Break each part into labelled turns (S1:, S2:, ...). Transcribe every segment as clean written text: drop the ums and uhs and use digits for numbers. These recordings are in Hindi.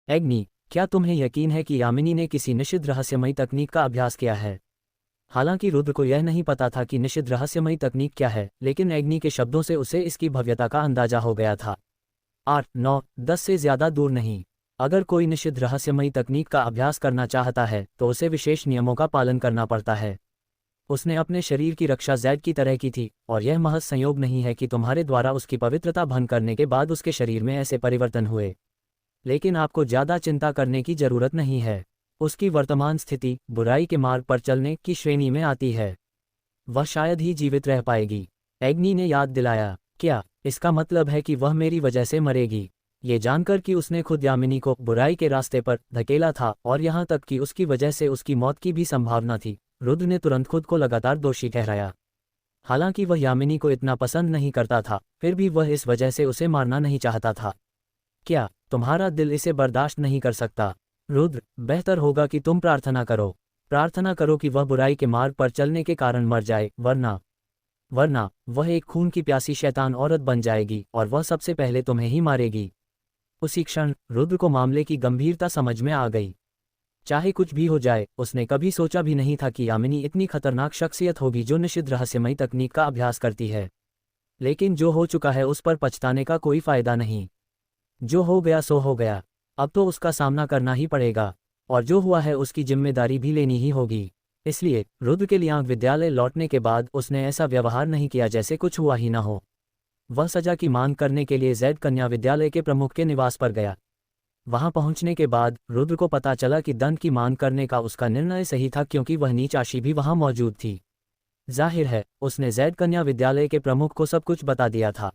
S1: एग्नि, क्या तुम्हें यकीन है कि यामिनी ने किसी निषिद्ध रहस्यमयी तकनीक का अभ्यास किया है? हालांकि रुद्र को यह नहीं पता था कि निषिद्ध रहस्यमयी तकनीक क्या है, लेकिन एग्नि के शब्दों से उसे इसकी भव्यता का अंदाजा हो गया था। 8, 9, 10 से ज्यादा दूर नहीं। अगर कोई निषिद्ध रहस्यमयी तकनीक का अभ्यास करना चाहता है तो उसे विशेष नियमों का पालन करना पड़ता है। उसने अपने शरीर की रक्षा जैड की तरह की थी, और यह महज संयोग नहीं है कि तुम्हारे द्वारा उसकी पवित्रता भंग करने के बाद उसके शरीर में ऐसे परिवर्तन हुए। लेकिन आपको ज्यादा चिंता करने की जरूरत नहीं है। उसकी वर्तमान स्थिति बुराई के मार्ग पर चलने की श्रेणी में आती है। वह शायद ही जीवित रह पाएगी। एग्नि ने याद दिलाया। क्या इसका मतलब है कि वह मेरी वजह से मरेगी? ये जानकर कि उसने खुद यामिनी को बुराई के रास्ते पर धकेला था और यहाँ तक कि उसकी वजह से उसकी मौत की भी संभावना थी, रुद्र ने तुरंत खुद को लगातार दोषी ठहराया। हालांकि वह यामिनी को इतना पसंद नहीं करता था, फिर भी वह इस वजह से उसे मारना नहीं चाहता था। क्या तुम्हारा दिल इसे बर्दाश्त नहीं कर सकता? रुद्र, बेहतर होगा कि तुम प्रार्थना करो। प्रार्थना करो कि वह बुराई के मार्ग पर चलने के कारण मर जाए, वरना वह एक खून की प्यासी शैतान औरत बन जाएगी और वह सबसे पहले तुम्हें ही मारेगी। उसी क्षण रुद्र को मामले की गंभीरता समझ में आ गई। चाहे कुछ भी हो जाए, उसने कभी सोचा भी नहीं था कि यामिनी इतनी खतरनाक शख्सियत होगी जो निषिद्ध रहस्यमयी तकनीक का अभ्यास करती है। लेकिन जो हो चुका है उस पर पछताने का कोई फायदा नहीं। जो हो गया सो हो गया, अब तो उसका सामना करना ही पड़ेगा, और जो हुआ है उसकी जिम्मेदारी भी लेनी ही होगी। इसलिए रुद्र के लियांग विद्यालय लौटने के बाद उसने ऐसा व्यवहार नहीं किया जैसे कुछ हुआ ही ना हो। वह सजा की मांग करने के लिए जैड कन्या विद्यालय के प्रमुख के निवास पर गया। वहां पहुंचने के बाद रुद्र को पता चला कि दंड की मांग करने का उसका निर्णय सही था, क्योंकि वह नीच आशी भी वहां मौजूद थी। जाहिर है उसने जैड कन्या विद्यालय के प्रमुख को सब कुछ बता दिया था।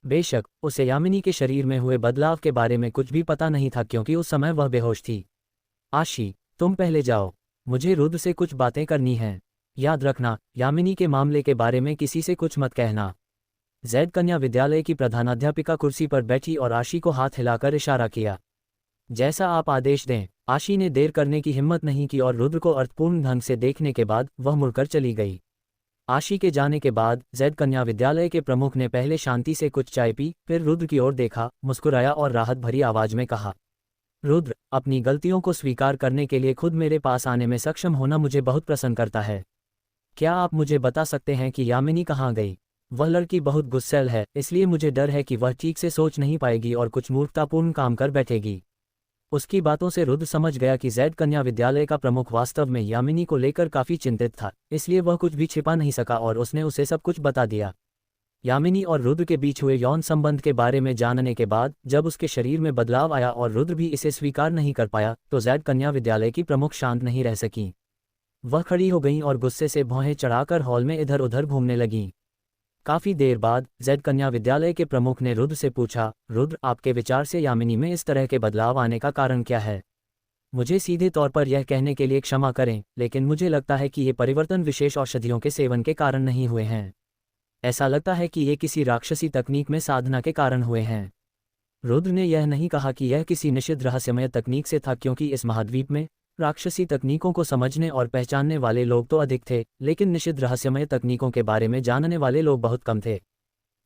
S1: बेशक उसे यामिनी के शरीर में हुए बदलाव के बारे में कुछ भी पता नहीं था, क्योंकि उस समय वह बेहोश थी। आशी, तुम पहले जाओ, मुझे रुद्र से कुछ बातें करनी हैं। याद रखना, यामिनी के मामले के बारे में किसी से कुछ मत कहना। जैड कन्या विद्यालय की प्रधानाध्यापिका कुर्सी पर बैठी और आशी को हाथ हिलाकर इशारा किया। जैसा आप आदेश दें। आशी ने देर करने की हिम्मत नहीं की और रुद्र को अर्थपूर्ण ढंग से देखने के बाद वह मुड़कर चली गई। आशी के जाने के बाद जैड कन्या विद्यालय के प्रमुख ने पहले शांति से कुछ चाय पी, फिर रुद्र की ओर देखा, मुस्कुराया और राहत भरी आवाज में कहा, रुद्र, अपनी गलतियों को स्वीकार करने के लिए खुद मेरे पास आने में सक्षम होना मुझे बहुत प्रसन्न करता है। क्या आप मुझे बता सकते हैं कि यामिनी कहाँ गई? वह लड़की बहुत गुस्सैल है, इसलिए मुझे डर है कि वह ठीक से सोच नहीं पाएगी और कुछ मूर्खतापूर्ण काम कर बैठेगी। उसकी बातों से रुद्र समझ गया कि जैड कन्या विद्यालय का प्रमुख वास्तव में यामिनी को लेकर काफी चिंतित था, इसलिए वह कुछ भी छिपा नहीं सका और उसने उसे सब कुछ बता दिया। यामिनी और रुद्र के बीच हुए यौन संबंध के बारे में जानने के बाद जब उसके शरीर में बदलाव आया और रुद्र भी इसे स्वीकार नहीं कर पाया, तो जैड कन्या विद्यालय की प्रमुख शांत नहीं रह सकी। वह खड़ी हो गईं और गुस्से से भौहें चढ़ाकर हॉल में इधर उधर घूमने लगीं। काफी देर बाद जैड कन्या विद्यालय के प्रमुख ने रुद्र से पूछा, रुद्र, आपके विचार से यामिनी में इस तरह के बदलाव आने का कारण क्या है? मुझे सीधे तौर पर यह कहने के लिए क्षमा करें, लेकिन मुझे लगता है कि ये परिवर्तन विशेष औषधियों के सेवन के कारण नहीं हुए हैं। ऐसा लगता है कि ये किसी राक्षसी तकनीक में साधना के कारण हुए हैं। रुद्र ने यह नहीं कहा कि यह किसी निषिद्ध रहस्यमय तकनीक से था, क्योंकि इस महाद्वीप में राक्षसी तकनीकों को समझने और पहचानने वाले लोग तो अधिक थे, लेकिन निषिद्ध रहस्यमय तकनीकों के बारे में जानने वाले लोग बहुत कम थे।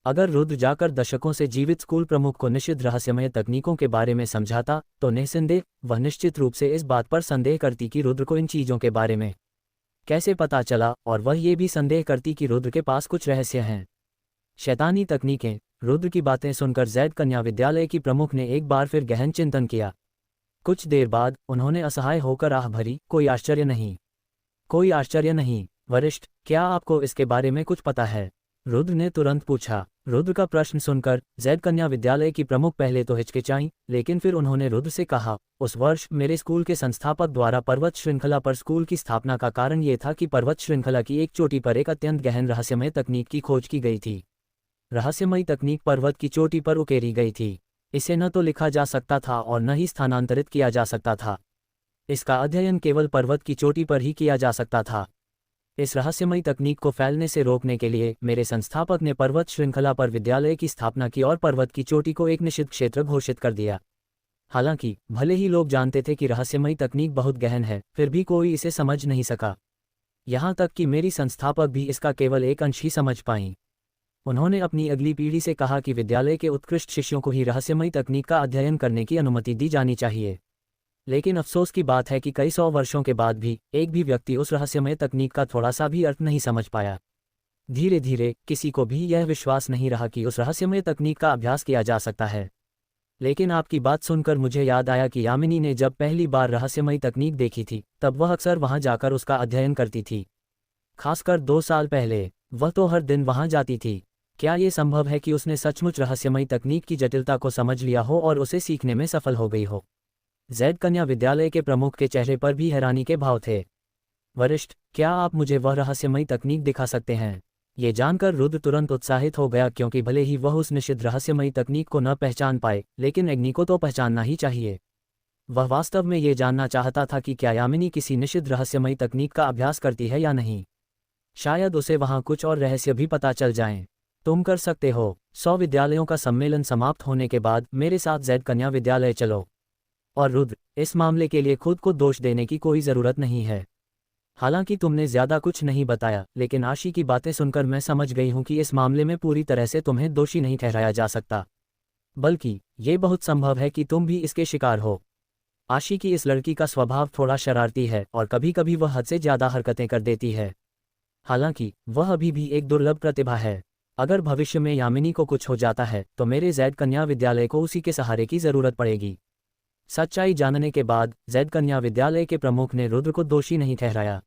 S1: अगर रुद्र जाकर दशकों से जीवित स्कूल प्रमुख को निषिद्ध रहस्यमय तकनीकों के बारे में समझाता, तो निस्संदेह वह निश्चित रूप से इस बात पर संदेह करती कि रुद्र को इन चीजों के बारे में कैसे पता चला, और वह ये भी संदेह करती कि रुद्र के पास कुछ रहस्य हैं। शैतानी तकनीकें। रुद्र की बातें सुनकर जैड कन्या विद्यालय की प्रमुख ने एक बार फिर गहन चिंतन किया। कुछ देर बाद उन्होंने असहाय होकर आह भरी, कोई आश्चर्य नहीं, वरिष्ठ, क्या आपको इसके बारे में कुछ पता है? रुद्र ने तुरंत पूछा। रुद्र का प्रश्न सुनकर जैड कन्या विद्यालय की प्रमुख पहले तो हिचकिचाईं, लेकिन फिर उन्होंने रुद्र से कहा, उस वर्ष मेरे स्कूल के संस्थापक द्वारा पर्वत श्रृंखला पर स्कूल की स्थापना का कारण ये था कि पर्वत श्रृंखला की एक चोटी पर एक अत्यंत गहन रहस्यमय तकनीक की खोज की गई थी। रहस्यमयी तकनीक पर्वत की चोटी पर उकेरी गई थी। इसे न तो लिखा जा सकता था और न ही स्थानांतरित किया जा सकता था। इसका अध्ययन केवल पर्वत की चोटी पर ही किया जा सकता था। इस रहस्यमयी तकनीक को फैलने से रोकने के लिए मेरे संस्थापक ने पर्वत श्रृंखला पर विद्यालय की स्थापना की और पर्वत की चोटी को एक निषिद्ध क्षेत्र घोषित कर दिया। हालांकि भले ही लोग जानते थे कि रहस्यमयी तकनीक बहुत गहन है, फिर भी कोई इसे समझ नहीं सका। यहाँ तक कि मेरी संस्थापक भी इसका केवल एक अंश ही समझ पाईं। उन्होंने अपनी अगली पीढ़ी से कहा कि विद्यालय के उत्कृष्ट शिष्यों को ही रहस्यमयी तकनीक का अध्ययन करने की अनुमति दी जानी चाहिए। लेकिन अफसोस की बात है कि कई सौ वर्षों के बाद भी एक भी व्यक्ति उस रहस्यमय तकनीक का थोड़ा सा भी अर्थ नहीं समझ पाया। धीरे धीरे किसी को भी यह विश्वास नहीं रहा कि उस रहस्यमय तकनीक का अभ्यास किया जा सकता है। लेकिन आपकी बात सुनकर मुझे याद आया कि यामिनी ने जब पहली बार रहस्यमयी तकनीक देखी थी तब वह अक्सर वहां जाकर उसका अध्ययन करती थी। खासकर 2 साल पहले वह तो हर दिन वहां जाती थी। क्या ये संभव है कि उसने सचमुच रहस्यमयी तकनीक की जटिलता को समझ लिया हो और उसे सीखने में सफल हो गई हो? जैद कन्या विद्यालय के प्रमुख के चेहरे पर भी हैरानी के भाव थे। वरिष्ठ, क्या आप मुझे वह रहस्यमयी तकनीक दिखा सकते हैं? ये जानकर रुद्र तुरंत उत्साहित हो गया, क्योंकि भले ही वह उस निषिद्ध रहस्यमयी तकनीक को न पहचान पाए, लेकिन अग्नि को तो पहचानना ही चाहिए। वह वास्तव में ये जानना चाहता था कि क्या यामिनी किसी निषिद्ध रहस्यमयी तकनीक का अभ्यास करती है या नहीं। शायद उसे वहां कुछ और रहस्य भी पता चल जाएं। तुम कर सकते हो। 100 विद्यालयों का सम्मेलन समाप्त होने के बाद मेरे साथ जैद कन्या विद्यालय चलो। और रुद्र, इस मामले के लिए खुद को दोष देने की कोई ज़रूरत नहीं है। हालांकि तुमने ज़्यादा कुछ नहीं बताया, लेकिन आशी की बातें सुनकर मैं समझ गई हूं कि इस मामले में पूरी तरह से तुम्हें दोषी नहीं ठहराया जा सकता, बल्कि ये बहुत संभव है कि तुम भी इसके शिकार हो। आशी की इस लड़की का स्वभाव थोड़ा शरारती है और कभी कभी वह हद से ज़्यादा हरकतें कर देती है। हालांकि वह अभी भी एक दुर्लभ प्रतिभा है। अगर भविष्य में यामिनी को कुछ हो जाता है तो मेरे जैद कन्या विद्यालय को उसी के सहारे की ज़रूरत पड़ेगी। सच्चाई जानने के बाद जैद कन्या विद्यालय के प्रमुख ने रुद्र को दोषी नहीं ठहराया।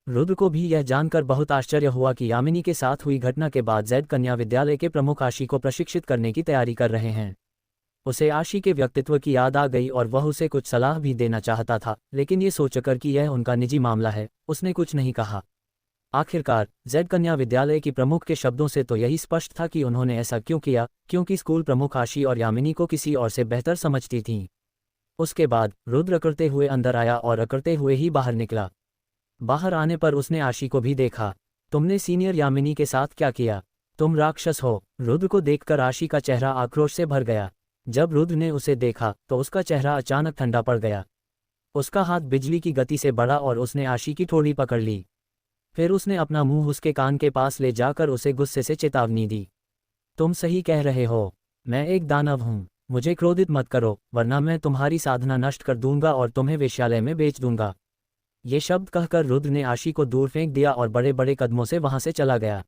S1: रुद्र को भी यह जानकर बहुत आश्चर्य हुआ कि यामिनी के साथ हुई घटना के बाद जैद कन्या विद्यालय के प्रमुख आशी को प्रशिक्षित करने की तैयारी कर रहे हैं। उसे आशी के व्यक्तित्व की याद आ गई और वह उसे कुछ सलाह भी देना चाहता था, लेकिन ये सोचकर कि यह उनका निजी मामला है, उसने कुछ नहीं कहा। आखिरकार जैद कन्या विद्यालय की प्रमुख के शब्दों से तो यही स्पष्ट था कि उन्होंने ऐसा क्यों किया, क्योंकि स्कूल प्रमुख आशी और यामिनी को किसी और से बेहतर समझती थीं। उसके बाद रुद्र अकड़ते हुए अंदर आया और अकड़ते हुए ही बाहर निकला। बाहर आने पर उसने आशी को भी देखा। तुमने सीनियर यामिनी के साथ क्या किया? तुम राक्षस हो। रुद्र को देखकर आशी का चेहरा आक्रोश से भर गया। जब रुद्र ने उसे देखा तो उसका चेहरा अचानक ठंडा पड़ गया। उसका हाथ बिजली की गति से बढ़ा और उसने आशी की ठोड़ी पकड़ ली। फिर उसने अपना मुंह उसके कान के पास ले जाकर उसे गुस्से से चेतावनी दी। तुम सही कह रहे हो, मैं एक दानव हूँ। मुझे क्रोधित मत करो, वरना मैं तुम्हारी साधना नष्ट कर दूंगा और तुम्हें वेश्यालय में बेच दूंगा। ये शब्द कहकर रुद्र ने आशी को दूर फेंक दिया और बड़े बड़े कदमों से वहां से चला गया।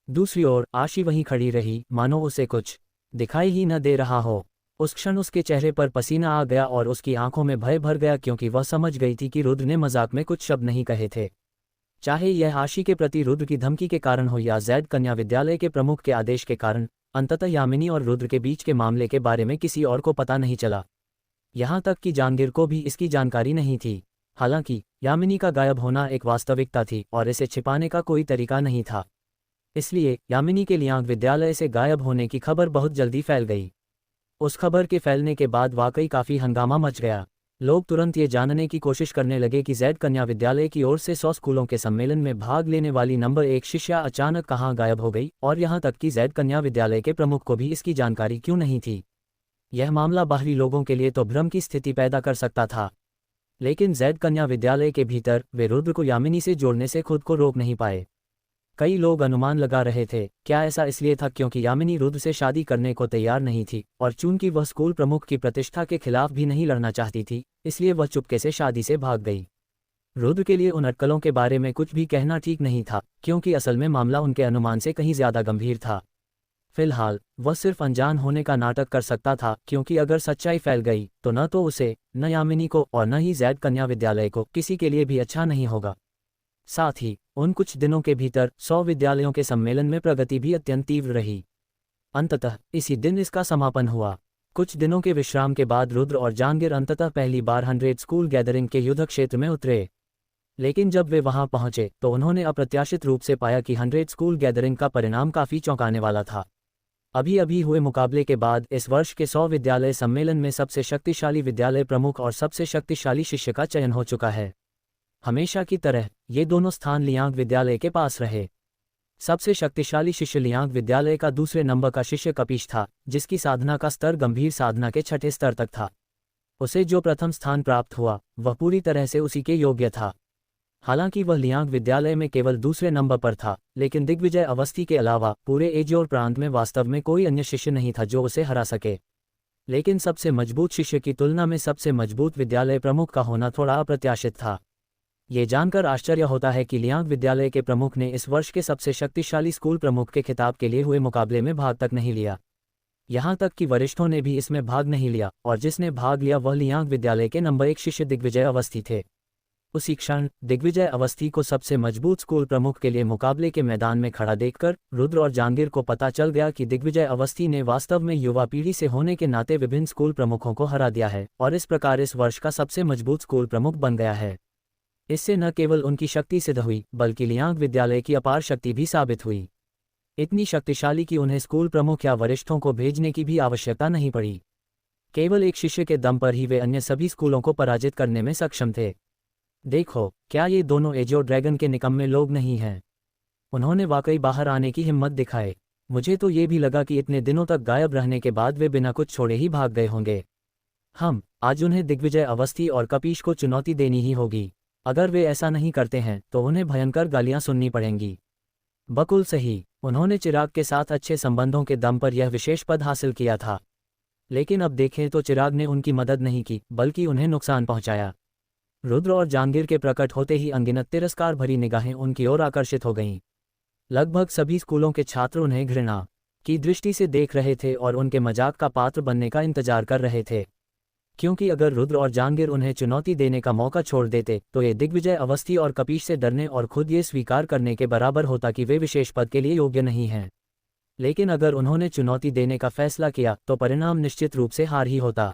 S1: दूसरी ओर आशी वहीं खड़ी रही, मानो उसे कुछ दिखाई ही न दे रहा हो। उस क्षण उसके चेहरे पर पसीना आ गया और उसकी आंखों में भय भर गया, क्योंकि वह समझ गई थी कि रुद्र ने मजाक में कुछ शब्द नहीं कहे थे। चाहे यह आशी के प्रति रुद्र की धमकी के कारण हो या जैद कन्या विद्यालय के प्रमुख के आदेश के कारण, अंततः यामिनी और रुद्र के बीच के मामले के बारे में किसी और को पता नहीं चला। यहाँ तक कि जहांगीर को भी इसकी जानकारी नहीं थी। हालांकि यामिनी का गायब होना एक वास्तविकता थी और इसे छिपाने का कोई तरीका नहीं था। इसलिए यामिनी के लियांग विद्यालय से गायब होने की खबर बहुत जल्दी फैल गई। उस खबर के फैलने के बाद वाकई काफ़ी हंगामा मच गया। लोग तुरंत ये जानने की कोशिश करने लगे कि जैद कन्या विद्यालय की ओर से 100 स्कूलों के सम्मेलन में भाग लेने वाली नंबर 1 शिष्या अचानक कहाँ गायब हो गई, और यहाँ तक कि जैद कन्या विद्यालय के प्रमुख को भी इसकी जानकारी क्यों नहीं थी। यह मामला बाहरी लोगों के लिए तो भ्रम की स्थिति पैदा कर सकता था, लेकिन जैद कन्या विद्यालय के भीतर वे रुद्र को यामिनी से जोड़ने से खुद को रोक नहीं पाए। कई लोग अनुमान लगा रहे थे, क्या ऐसा इसलिए था क्योंकि यामिनी रुद्र से शादी करने को तैयार नहीं थी, और चूंकि वह स्कूल प्रमुख की प्रतिष्ठा के खिलाफ भी नहीं लड़ना चाहती थी, इसलिए वह चुपके से शादी से भाग गई। रुद्र के लिए उन अटकलों के बारे में कुछ भी कहना ठीक नहीं था, क्योंकि असल में मामला उनके अनुमान से कहीं ज्यादा गंभीर था। फिलहाल वह सिर्फ अनजान होने का नाटक कर सकता था, क्योंकि अगर सच्चाई फैल गई तो न तो उसे, न यामिनी को और न ही जैद कन्या विद्यालय को किसी के लिए भी अच्छा नहीं होगा। साथ ही उन कुछ दिनों के भीतर 100 विद्यालयों के सम्मेलन में प्रगति भी अत्यंत तीव्र रही। अंततः इसी दिन इसका समापन हुआ। कुछ दिनों के विश्राम के बाद रुद्र और जहांगीर अंततः पहली बार 100 स्कूल गैदरिंग के युद्ध क्षेत्र में उतरे। लेकिन जब वे वहां पहुंचे तो उन्होंने अप्रत्याशित रूप से पाया कि 100 स्कूल गैदरिंग का परिणाम काफ़ी चौंकाने वाला था। अभी अभी हुए मुकाबले के बाद इस वर्ष के 100 विद्यालय सम्मेलन में सबसे शक्तिशाली विद्यालय प्रमुख और सबसे शक्तिशाली शिष्य का चयन हो चुका है। हमेशा की तरह ये दोनों स्थान लियांग विद्यालय के पास रहे। सबसे शक्तिशाली शिष्य लियांग विद्यालय का दूसरे नंबर का शिष्य कपीश था, जिसकी साधना का स्तर गंभीर साधना के 6ठे स्तर तक था। उसे जो प्रथम स्थान प्राप्त हुआ वह पूरी तरह से उसी के योग्य था। हालांकि वह लियांग विद्यालय में केवल दूसरे नंबर पर था, लेकिन दिग्विजय अवस्थी के अलावा पूरे एजियोर प्रांत में वास्तव में कोई अन्य शिष्य नहीं था जो उसे हरा सके। लेकिन सबसे मजबूत शिष्य की तुलना में सबसे मजबूत विद्यालय प्रमुख का होना थोड़ा अप्रत्याशित था। ये जानकर आश्चर्य होता है कि लियांग विद्यालय के प्रमुख ने इस वर्ष के सबसे शक्तिशाली स्कूल प्रमुख के खिताब के लिए हुए मुकाबले में भाग तक नहीं लिया। यहाँ तक कि वरिष्ठों ने भी इसमें भाग नहीं लिया, और जिसने भाग लिया वह लियांग विद्यालय के नंबर 1 शिष्य दिग्विजय अवस्थी थे। उसी क्षण दिग्विजय अवस्थी को सबसे मजबूत स्कूल प्रमुख के लिए मुकाबले के मैदान में खड़ा देखकर रुद्र और जहांगीर को पता चल गया कि दिग्विजय अवस्थी ने वास्तव में युवा पीढ़ी से होने के नाते विभिन्न स्कूल प्रमुखों को हरा दिया है और इस प्रकार इस वर्ष का सबसे मजबूत स्कूल प्रमुख बन गया है। इससे न केवल उनकी शक्ति सिद्ध हुई, बल्कि लियांग विद्यालय की अपार शक्ति भी साबित हुई। इतनी शक्तिशाली कि उन्हें स्कूल प्रमुख या वरिष्ठों को भेजने की भी आवश्यकता नहीं पड़ी। केवल एक शिष्य के दम पर ही वे अन्य सभी स्कूलों को पराजित करने में सक्षम थे। देखो, क्या ये दोनों एजियोर ड्रैगन के निकम्मे लोग नहीं हैं? उन्होंने वाकई बाहर आने की हिम्मत दिखाए। मुझे तो ये भी लगा कि इतने दिनों तक गायब रहने के बाद वे बिना कुछ छोड़े ही भाग गए होंगे। आज उन्हें दिग्विजय अवस्थी और कपीश को चुनौती देनी ही होगी। अगर वे ऐसा नहीं करते हैं तो उन्हें भयंकर गालियां सुननी पड़ेंगी। बकुल सही, उन्होंने चिराग के साथ अच्छे संबंधों के दम पर यह विशेष पद हासिल किया था, लेकिन अब देखें तो चिराग ने उनकी मदद नहीं की बल्कि उन्हें नुकसान पहुंचाया। रुद्र और जहांगीर के प्रकट होते ही अनगिनत तिरस्कार भरी निगाहें उनकी ओर आकर्षित हो गईं। लगभग सभी स्कूलों के छात्र उन्हें घृणा की दृष्टि से देख रहे थे और उनके मजाक का पात्र बनने का इंतजार कर रहे थे, क्योंकि अगर रुद्र और जहांगीर उन्हें चुनौती देने का मौका छोड़ देते तो ये दिग्विजय अवस्थी और कपीश से डरने और खुद ये स्वीकार करने के बराबर होता कि वे विशेष पद के लिए योग्य नहीं हैं। लेकिन अगर उन्होंने चुनौती देने का फैसला किया तो परिणाम निश्चित रूप से हार ही होता।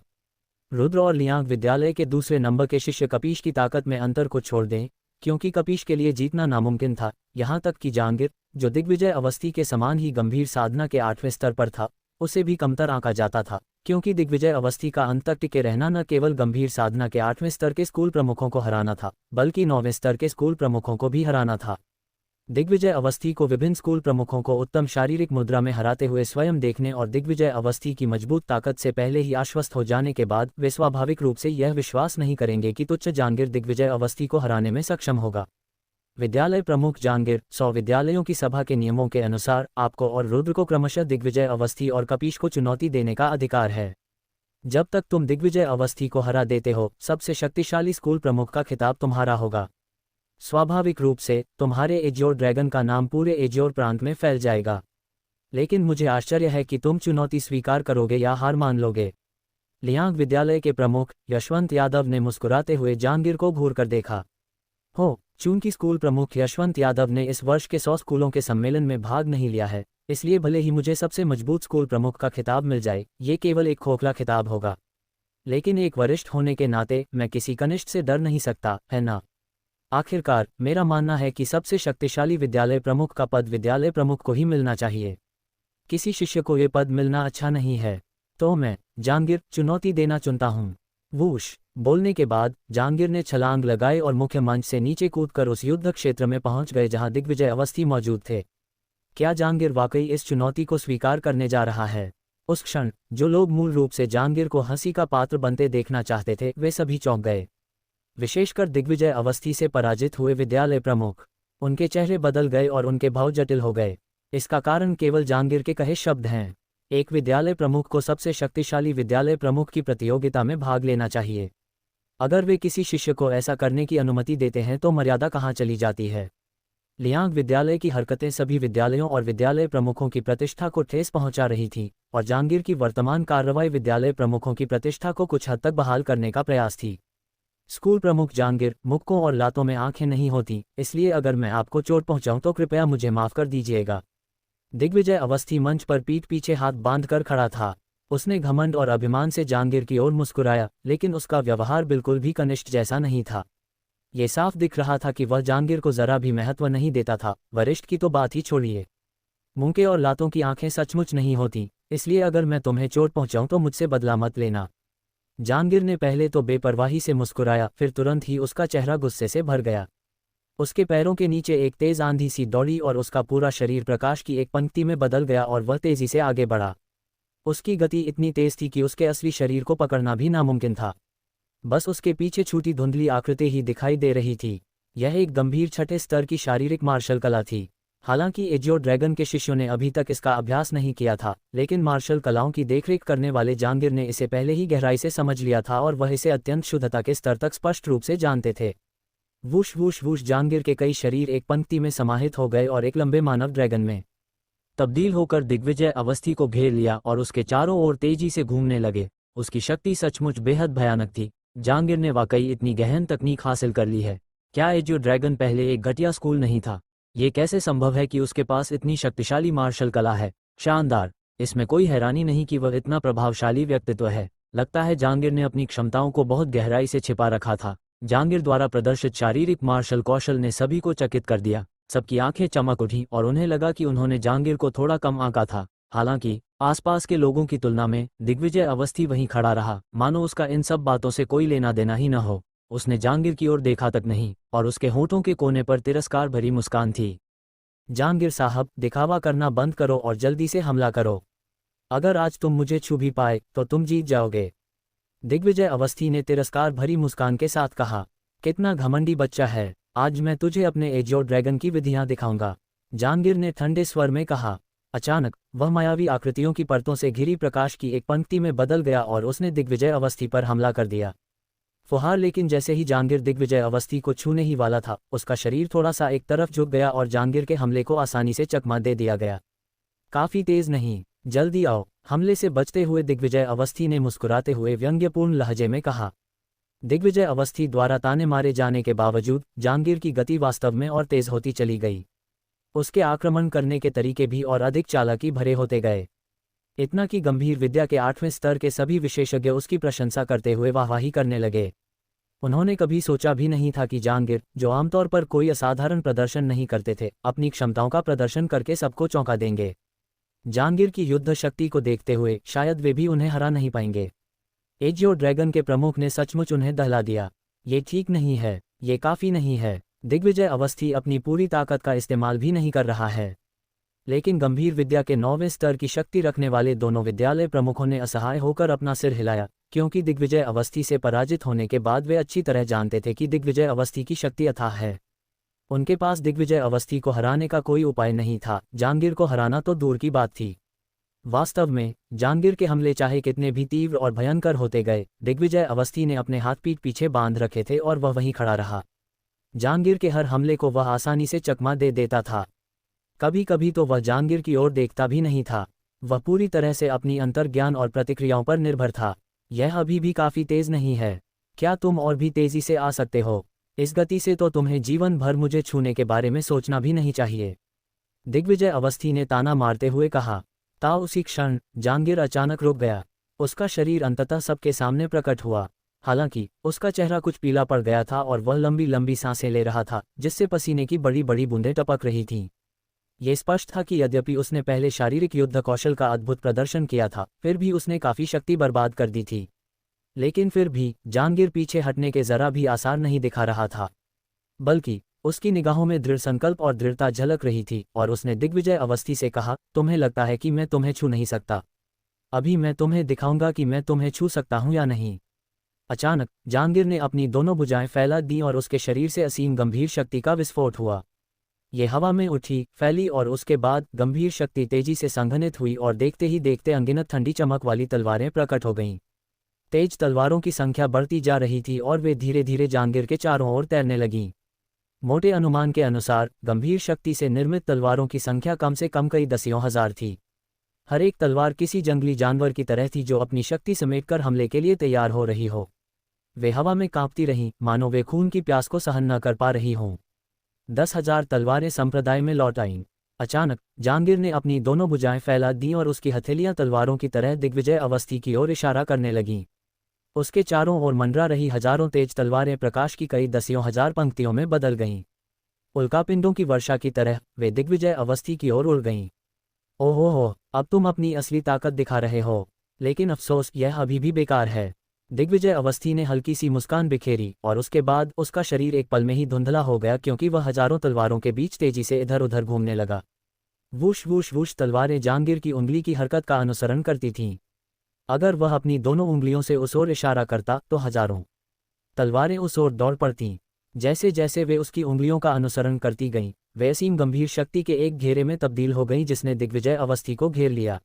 S1: रुद्र और लियांग विद्यालय के दूसरे नंबर के शिष्य कपीश की ताकत में अंतर को छोड़ दें, क्योंकि कपीश के लिए जीतना नामुमकिन था। यहाँ तक कि जहांगीर, जो दिग्विजय अवस्थी के समान ही गंभीर साधना के 8वें स्तर पर था, उसे भी कमतर आंका जाता था, क्योंकि दिग्विजय अवस्थी का अंत तक टिके रहना न केवल गंभीर साधना के 8वें स्तर के स्कूल प्रमुखों को हराना था, बल्कि 9वें स्तर के स्कूल प्रमुखों को भी हराना था। दिग्विजय अवस्थी को विभिन्न स्कूल प्रमुखों को उत्तम शारीरिक मुद्रा में हराते हुए स्वयं देखने और दिग्विजय अवस्थी की मजबूत ताकत से पहले ही आश्वस्त हो जाने के बाद वे स्वाभाविक रूप से यह विश्वास नहीं करेंगे कि तुच्छ जहांगीर दिग्विजय अवस्थी को हराने में सक्षम होगा। विद्यालय प्रमुख जहांगीर, 100 विद्यालयों की सभा के नियमों के अनुसार आपको और रुद्र को क्रमशः दिग्विजय अवस्थी और कपीश को चुनौती देने का अधिकार है। जब तक तुम दिग्विजय अवस्थी को हरा देते हो, सबसे शक्तिशाली स्कूल प्रमुख का खिताब तुम्हारा होगा। स्वाभाविक रूप से तुम्हारे एजियोर ड्रैगन का नाम पूरे एजियोर प्रांत में फैल जाएगा। लेकिन मुझे आश्चर्य है कि तुम चुनौती स्वीकार करोगे या हार मान लोगे। लियांग विद्यालय के प्रमुख यशवंत यादव ने मुस्कुराते हुए जहांगीर को घूर कर देखा। चूंकि स्कूल प्रमुख यशवंत यादव ने इस वर्ष के 100 स्कूलों के सम्मेलन में भाग नहीं लिया है, इसलिए भले ही मुझे सबसे मजबूत स्कूल प्रमुख का खिताब मिल जाए, ये केवल एक खोखला खिताब होगा। लेकिन एक वरिष्ठ होने के नाते मैं किसी कनिष्ठ से डर नहीं सकता, है ना? आखिरकार मेरा मानना है कि सबसे शक्तिशाली विद्यालय प्रमुख का पद विद्यालय प्रमुख को ही मिलना चाहिए। किसी शिष्य को ये पद मिलना अच्छा नहीं है। तो मैं जहांगीर चुनौती देना चुनता हूँ। वूश बोलने के बाद जहांगीर ने छलांग लगाई और मुख्य मंच से नीचे कूदकर उस युद्ध क्षेत्र में पहुंच गए जहां दिग्विजय अवस्थी मौजूद थे। क्या जहांगीर वाकई इस चुनौती को स्वीकार करने जा रहा है? उस क्षण जो लोग मूल रूप से जहांगीर को हंसी का पात्र बनते देखना चाहते थे, वे सभी चौंक गए। विशेषकर दिग्विजय अवस्थी से पराजित हुए विद्यालय प्रमुख। उनके चेहरे बदल गए और उनके भाव जटिल हो गए। इसका कारण केवल जहांगीर के कहे शब्द हैं। एक विद्यालय प्रमुख को सबसे शक्तिशाली विद्यालय प्रमुख की प्रतियोगिता में भाग लेना चाहिए। अगर वे किसी शिष्य को ऐसा करने की अनुमति देते हैं तो मर्यादा कहाँ चली जाती है? लियांग विद्यालय की हरकतें सभी विद्यालयों और विद्यालय प्रमुखों की प्रतिष्ठा को ठेस पहुंचा रही थी, और जहांगीर की वर्तमान कार्रवाई विद्यालय प्रमुखों की प्रतिष्ठा को कुछ हद तक बहाल करने का प्रयास थी। स्कूल प्रमुख जहांगीर, मुक्कों और लातों में आंखें नहीं होती, इसलिए अगर मैं आपको चोट पहुंचाऊं तो कृपया मुझे माफ कर दीजिएगा। दिग्विजय अवस्थी मंच पर पीठ पीछे हाथ बांधकर खड़ा था। उसने घमंड और अभिमान से जहांगीर की ओर मुस्कुराया, लेकिन उसका व्यवहार बिल्कुल भी कनिष्ठ जैसा नहीं था। ये साफ दिख रहा था कि वह जहांगीर को जरा भी महत्व नहीं देता था। वरिष्ठ की तो बात ही छोड़िए, मुंके और लातों की आंखें सचमुच नहीं होती, इसलिए अगर मैं तुम्हें चोट पहुंचाऊं तो मुझसे बदला मत लेना। जहांगीर ने पहले तो बेपरवाही से मुस्कुराया, फिर तुरंत ही उसका चेहरा गुस्से से भर गया। उसके पैरों के नीचे एक तेज आंधी सी दौड़ी और उसका पूरा शरीर प्रकाश की एक पंक्ति में बदल गया और वह तेजी से आगे बढ़ा। उसकी गति इतनी तेज थी कि उसके असली शरीर को पकड़ना भी नामुमकिन था। बस उसके पीछे छूटी धुंधली आकृति ही दिखाई दे रही थी। यह एक गंभीर छठे स्तर की शारीरिक मार्शल कला थी। हालांकि एजियो ड्रैगन के शिष्यों ने अभी तक इसका अभ्यास नहीं किया था, लेकिन मार्शल कलाओं की देखरेख करने वाले जहांगीर ने इसे पहले ही गहराई से समझ लिया था और वह इसे अत्यंत शुद्धता के स्तर तक स्पष्ट रूप से जानते थे। वूश वूश वूश, जहांगीर के कई शरीर एक पंक्ति में समाहित हो गए और एक लंबे मानव ड्रैगन में तब्दील होकर दिग्विजय अवस्थी को घेर लिया और उसके चारों ओर तेजी से घूमने लगे। उसकी शक्ति सचमुच बेहद भयानक थी। जहांगीर ने वाकई इतनी गहन तकनीक हासिल कर ली है। क्या एजियो ड्रैगन पहले एक घटिया स्कूल नहीं था? ये कैसे संभव है कि उसके पास इतनी शक्तिशाली मार्शल कला है? शानदार! इसमें कोई हैरानी नहीं कि वह इतना प्रभावशाली व्यक्तित्व है। लगता है जहांगीर ने अपनी क्षमताओं को बहुत गहराई से छिपा रखा था। जहांगीर द्वारा प्रदर्शित शारीरिक मार्शल कौशल ने सभी को चकित कर दिया। सबकी आंखें चमक उठी और उन्हें लगा कि उन्होंने जहांगीर को थोड़ा कम आंका था। हालांकि आसपास के लोगों की तुलना में दिग्विजय अवस्थी वहीं खड़ा रहा, मानो उसका इन सब बातों से कोई लेना देना ही न हो। उसने जहांगीर की ओर देखा तक नहीं और उसके होठों के कोने पर तिरस्कार भरी मुस्कान थी। जहांगीर साहब, दिखावा करना बंद करो और जल्दी से हमला करो। अगर आज तुम मुझे छू भी पाए तो तुम जीत जाओगे। दिग्विजय अवस्थी ने तिरस्कार भरी मुस्कान के साथ कहा। कितना घमंडी बच्चा है, आज मैं तुझे अपने एजियो ड्रैगन की विधियां दिखाऊंगा, जहांगीर ने ठंडे स्वर में कहा। अचानक वह मायावी आकृतियों की परतों से घिरी प्रकाश की एक पंक्ति में बदल गया और उसने दिग्विजय अवस्थी पर हमला कर दिया। फुहार, लेकिन जैसे ही जहांगीर दिग्विजय अवस्थी को छूने ही वाला था, उसका शरीर थोड़ा सा एक तरफ झुक गया और जहांगीर के हमले को आसानी से चकमा दे दिया गया। काफी तेज नहीं, जल्दी आओ। हमले से बचते हुए दिग्विजय अवस्थी ने मुस्कुराते हुए व्यंग्यपूर्ण लहजे में कहा। दिग्विजय अवस्थी द्वारा ताने मारे जाने के बावजूद जहांगीर की गति वास्तव में और तेज होती चली गई। उसके आक्रमण करने के तरीके भी और अधिक चालाकी भरे होते गए। इतना कि गंभीर विद्या के 8वें स्तर के सभी विशेषज्ञ उसकी प्रशंसा करते हुए वाहवाही करने लगे। उन्होंने कभी सोचा भी नहीं था कि जहांगीर, जो आमतौर पर कोई असाधारण प्रदर्शन नहीं करते थे, अपनी क्षमताओं का प्रदर्शन करके सबको चौंका देंगे। जहांगीर की युद्ध शक्ति को देखते हुए शायद वे भी उन्हें हरा नहीं पाएंगे। एजियो ड्रैगन के प्रमुख ने सचमुच उन्हें दहला दिया। ये ठीक नहीं है, ये काफी नहीं है। दिग्विजय अवस्थी अपनी पूरी ताकत का इस्तेमाल भी नहीं कर रहा है। लेकिन गंभीर विद्या के 9वें स्तर की शक्ति रखने वाले दोनों विद्यालय प्रमुखों ने असहाय होकर अपना सिर हिलाया, क्योंकि दिग्विजय अवस्थी से पराजित होने के बाद वे अच्छी तरह जानते थे कि दिग्विजय अवस्थी की शक्ति अथाह है। उनके पास दिग्विजय अवस्थी को हराने का कोई उपाय नहीं था। जहांगीर को हराना तो दूर की बात थी। वास्तव में जहांगीर के हमले चाहे कितने भी तीव्र और भयंकर होते गए, दिग्विजय अवस्थी ने अपने हाथ पीठ पीछे बांध रखे थे और वह वहीं खड़ा रहा। जहांगीर के हर हमले को वह आसानी से चकमा दे देता था। कभी कभी तो वह जहांगीर की ओर देखता भी नहीं था। वह पूरी तरह से अपनी अंतर्ज्ञान और प्रतिक्रियाओं पर निर्भर था। यह अभी भी काफी तेज नहीं है। क्या तुम और भी तेजी से आ सकते हो? इस गति से तो तुम्हें जीवन भर मुझे छूने के बारे में सोचना भी नहीं चाहिए, दिग्विजय अवस्थी ने ताना मारते हुए कहा। ताऊ उसी क्षण जहांगीर अचानक रुक गया। उसका शरीर अंततः सबके सामने प्रकट हुआ। हालांकि उसका चेहरा कुछ पीला पड़ गया था और वह लंबी लंबी सांसें ले रहा था, जिससे पसीने की बड़ी बड़ी बूंदें टपक रही थीं। ये स्पष्ट था कि यद्यपि उसने पहले शारीरिक युद्ध कौशल का अद्भुत प्रदर्शन किया था, फिर भी उसने काफी शक्ति बर्बाद कर दी थी। लेकिन फिर भी जहांगीर पीछे हटने के जरा भी आसार नहीं दिखा रहा था, बल्कि उसकी निगाहों में दृढ़ संकल्प और दृढ़ता झलक रही थी। और उसने दिग्विजय अवस्थी से कहा, तुम्हें लगता है कि मैं तुम्हें छू नहीं सकता? अभी मैं तुम्हें दिखाऊंगा कि मैं तुम्हें छू सकता हूं या नहीं। अचानक जहांगीर ने अपनी दोनों भुजाएं फैला दी और उसके शरीर से असीम गंभीर शक्ति का विस्फोट हुआ। ये हवा में उठी, फैली और उसके बाद गंभीर शक्ति तेजी से संघनित हुई और देखते ही देखते अनगिनत ठंडी चमक वाली तलवारें प्रकट हो गईं। तेज तलवारों की संख्या बढ़ती जा रही थी और वे धीरे धीरे जहांगीर के चारों ओर तैरने लगीं। मोटे अनुमान के अनुसार गंभीर शक्ति से निर्मित तलवारों की संख्या कम से कम कई दसियों हजार थी। हर एक तलवार किसी जंगली जानवर की तरह थी जो अपनी शक्ति समेटकर हमले के लिए तैयार हो रही हो। वे हवा में कांपती रहीं, मानो वे खून की प्यास को सहन न कर पा रही हों। 10,000 तलवारें संप्रदाय में लौट आईं। अचानक जहांगीर ने अपनी दोनों भुजाएं फैला दीं और उसकी हथेलियां तलवारों की तरह दिग्विजय अवस्थी की ओर इशारा करने लगीं। उसके चारों ओर मंडरा रही हजारों तेज तलवारें प्रकाश की कई दसियों हजार पंक्तियों में बदल गईं। उल्कापिंडों की वर्षा की तरह वे दिग्विजय अवस्थी की ओर उड़ गईं। ओहो हो, अब तुम अपनी असली ताकत दिखा रहे हो, लेकिन अफसोस, यह अभी भी बेकार है। दिग्विजय अवस्थी ने हल्की सी मुस्कान बिखेरी और उसके बाद उसका शरीर एक पल में ही धुंधला हो गया, क्योंकि वह हजारों तलवारों के बीच तेजी से इधर उधर घूमने लगा। वूश वूश वूश तलवारें जहांगीर की उंगली की हरकत का अनुसरण करती थीं। अगर वह अपनी दोनों उंगलियों से उस ओर इशारा करता तो हजारों तलवारें उस ओर दौड़ पड़तीं। जैसे जैसे वे उसकी उंगलियों का अनुसरण करती गईं, वे असीम गंभीर शक्ति के एक घेरे में तब्दील हो गईं जिसने दिग्विजय अवस्थी को घेर लिया।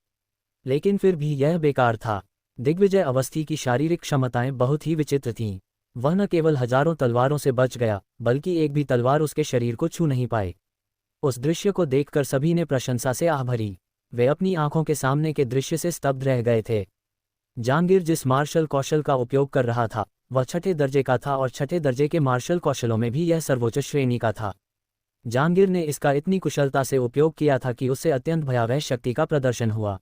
S1: लेकिन फिर भी यह बेकार था। दिग्विजय अवस्थी की शारीरिक क्षमताएं बहुत ही विचित्र थीं। वह न केवल हजारों तलवारों से बच गया, बल्कि एक भी तलवार उसके शरीर को छू नहीं पाई। उस दृश्य को देखकर सभी ने प्रशंसा से आह भरी। वे अपनी आंखों के सामने के दृश्य से स्तब्ध रह गए थे। जहांगीर जिस मार्शल कौशल का उपयोग कर रहा था वह छठे दर्जे का था, और छठे दर्जे के मार्शल कौशलों में भी यह सर्वोच्च श्रेणी का था। जहांगीर ने इसका इतनी कुशलता से उपयोग किया था कि उससे अत्यंत भयावह शक्ति का प्रदर्शन हुआ।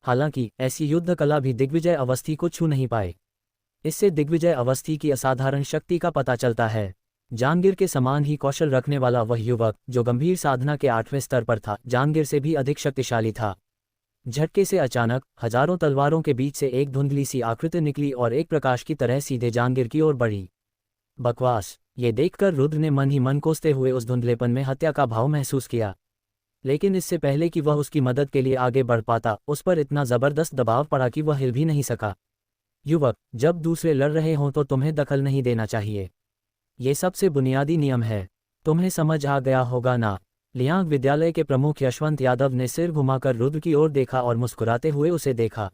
S1: हालांकि ऐसी युद्ध कला भी दिग्विजय अवस्थी को छू नहीं पाए। इससे दिग्विजय अवस्थी की असाधारण शक्ति का पता चलता है। जहांगीर के समान ही कौशल रखने वाला वह युवक जो गंभीर साधना के 8वें स्तर पर था, जहांगीर से भी अधिक शक्तिशाली था। झटके से अचानक हजारों तलवारों के बीच से एक धुंधली सी आकृति निकली और एक प्रकाश की तरह सीधे जहांगीर की ओर बढ़ी। बकवास, ये देखकर रुद्र ने मन ही मन कोसते हुए उस धुंधलेपन में हत्या का भाव महसूस किया। लेकिन इससे पहले कि वह उसकी मदद के लिए आगे बढ़ पाता, उस पर इतना जबरदस्त दबाव पड़ा कि वह हिल भी नहीं सका। युवक, जब दूसरे लड़ रहे हों तो तुम्हें दखल नहीं देना चाहिए। ये सबसे बुनियादी नियम है। तुम्हें समझ आ गया होगा ना? लियांग विद्यालय के प्रमुख यशवंत यादव ने सिर घुमाकर रुद्र की ओर देखा और मुस्कुराते हुए उसे देखा।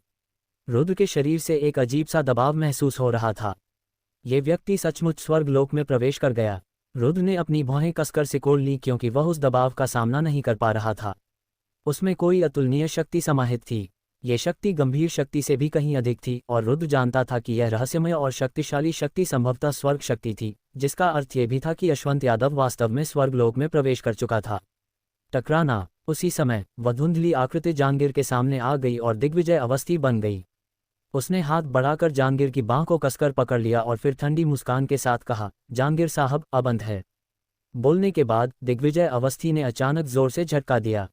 S1: रुद्र के शरीर से एक अजीब सा दबाव महसूस हो रहा था। ये व्यक्ति सचमुच स्वर्गलोक में प्रवेश कर गया। रुद्र ने अपनी भौहें कसकर सिकोड़ ली क्योंकि वह उस दबाव का सामना नहीं कर पा रहा था। उसमें कोई अतुलनीय शक्ति समाहित थी। ये शक्ति गंभीर शक्ति से भी कहीं अधिक थी, और रुद्र जानता था कि यह रहस्यमय और शक्तिशाली शक्ति संभवतः स्वर्ग शक्ति थी, जिसका अर्थ ये भी था कि यशवंत यादव वास्तव में स्वर्गलोक में प्रवेश कर चुका था। टकराना। उसी समय वह धुंधली आकृति जहांगीर के सामने आ गई और दिग्विजय अवस्थी बन गई। उसने हाथ बढ़ाकर जहांगीर की बांह को कसकर पकड़ लिया और फिर ठंडी मुस्कान के साथ कहा, जहांगीर साहब, अब अंत है। बोलने के बाद दिग्विजय अवस्थी ने अचानक जोर से झटका दिया।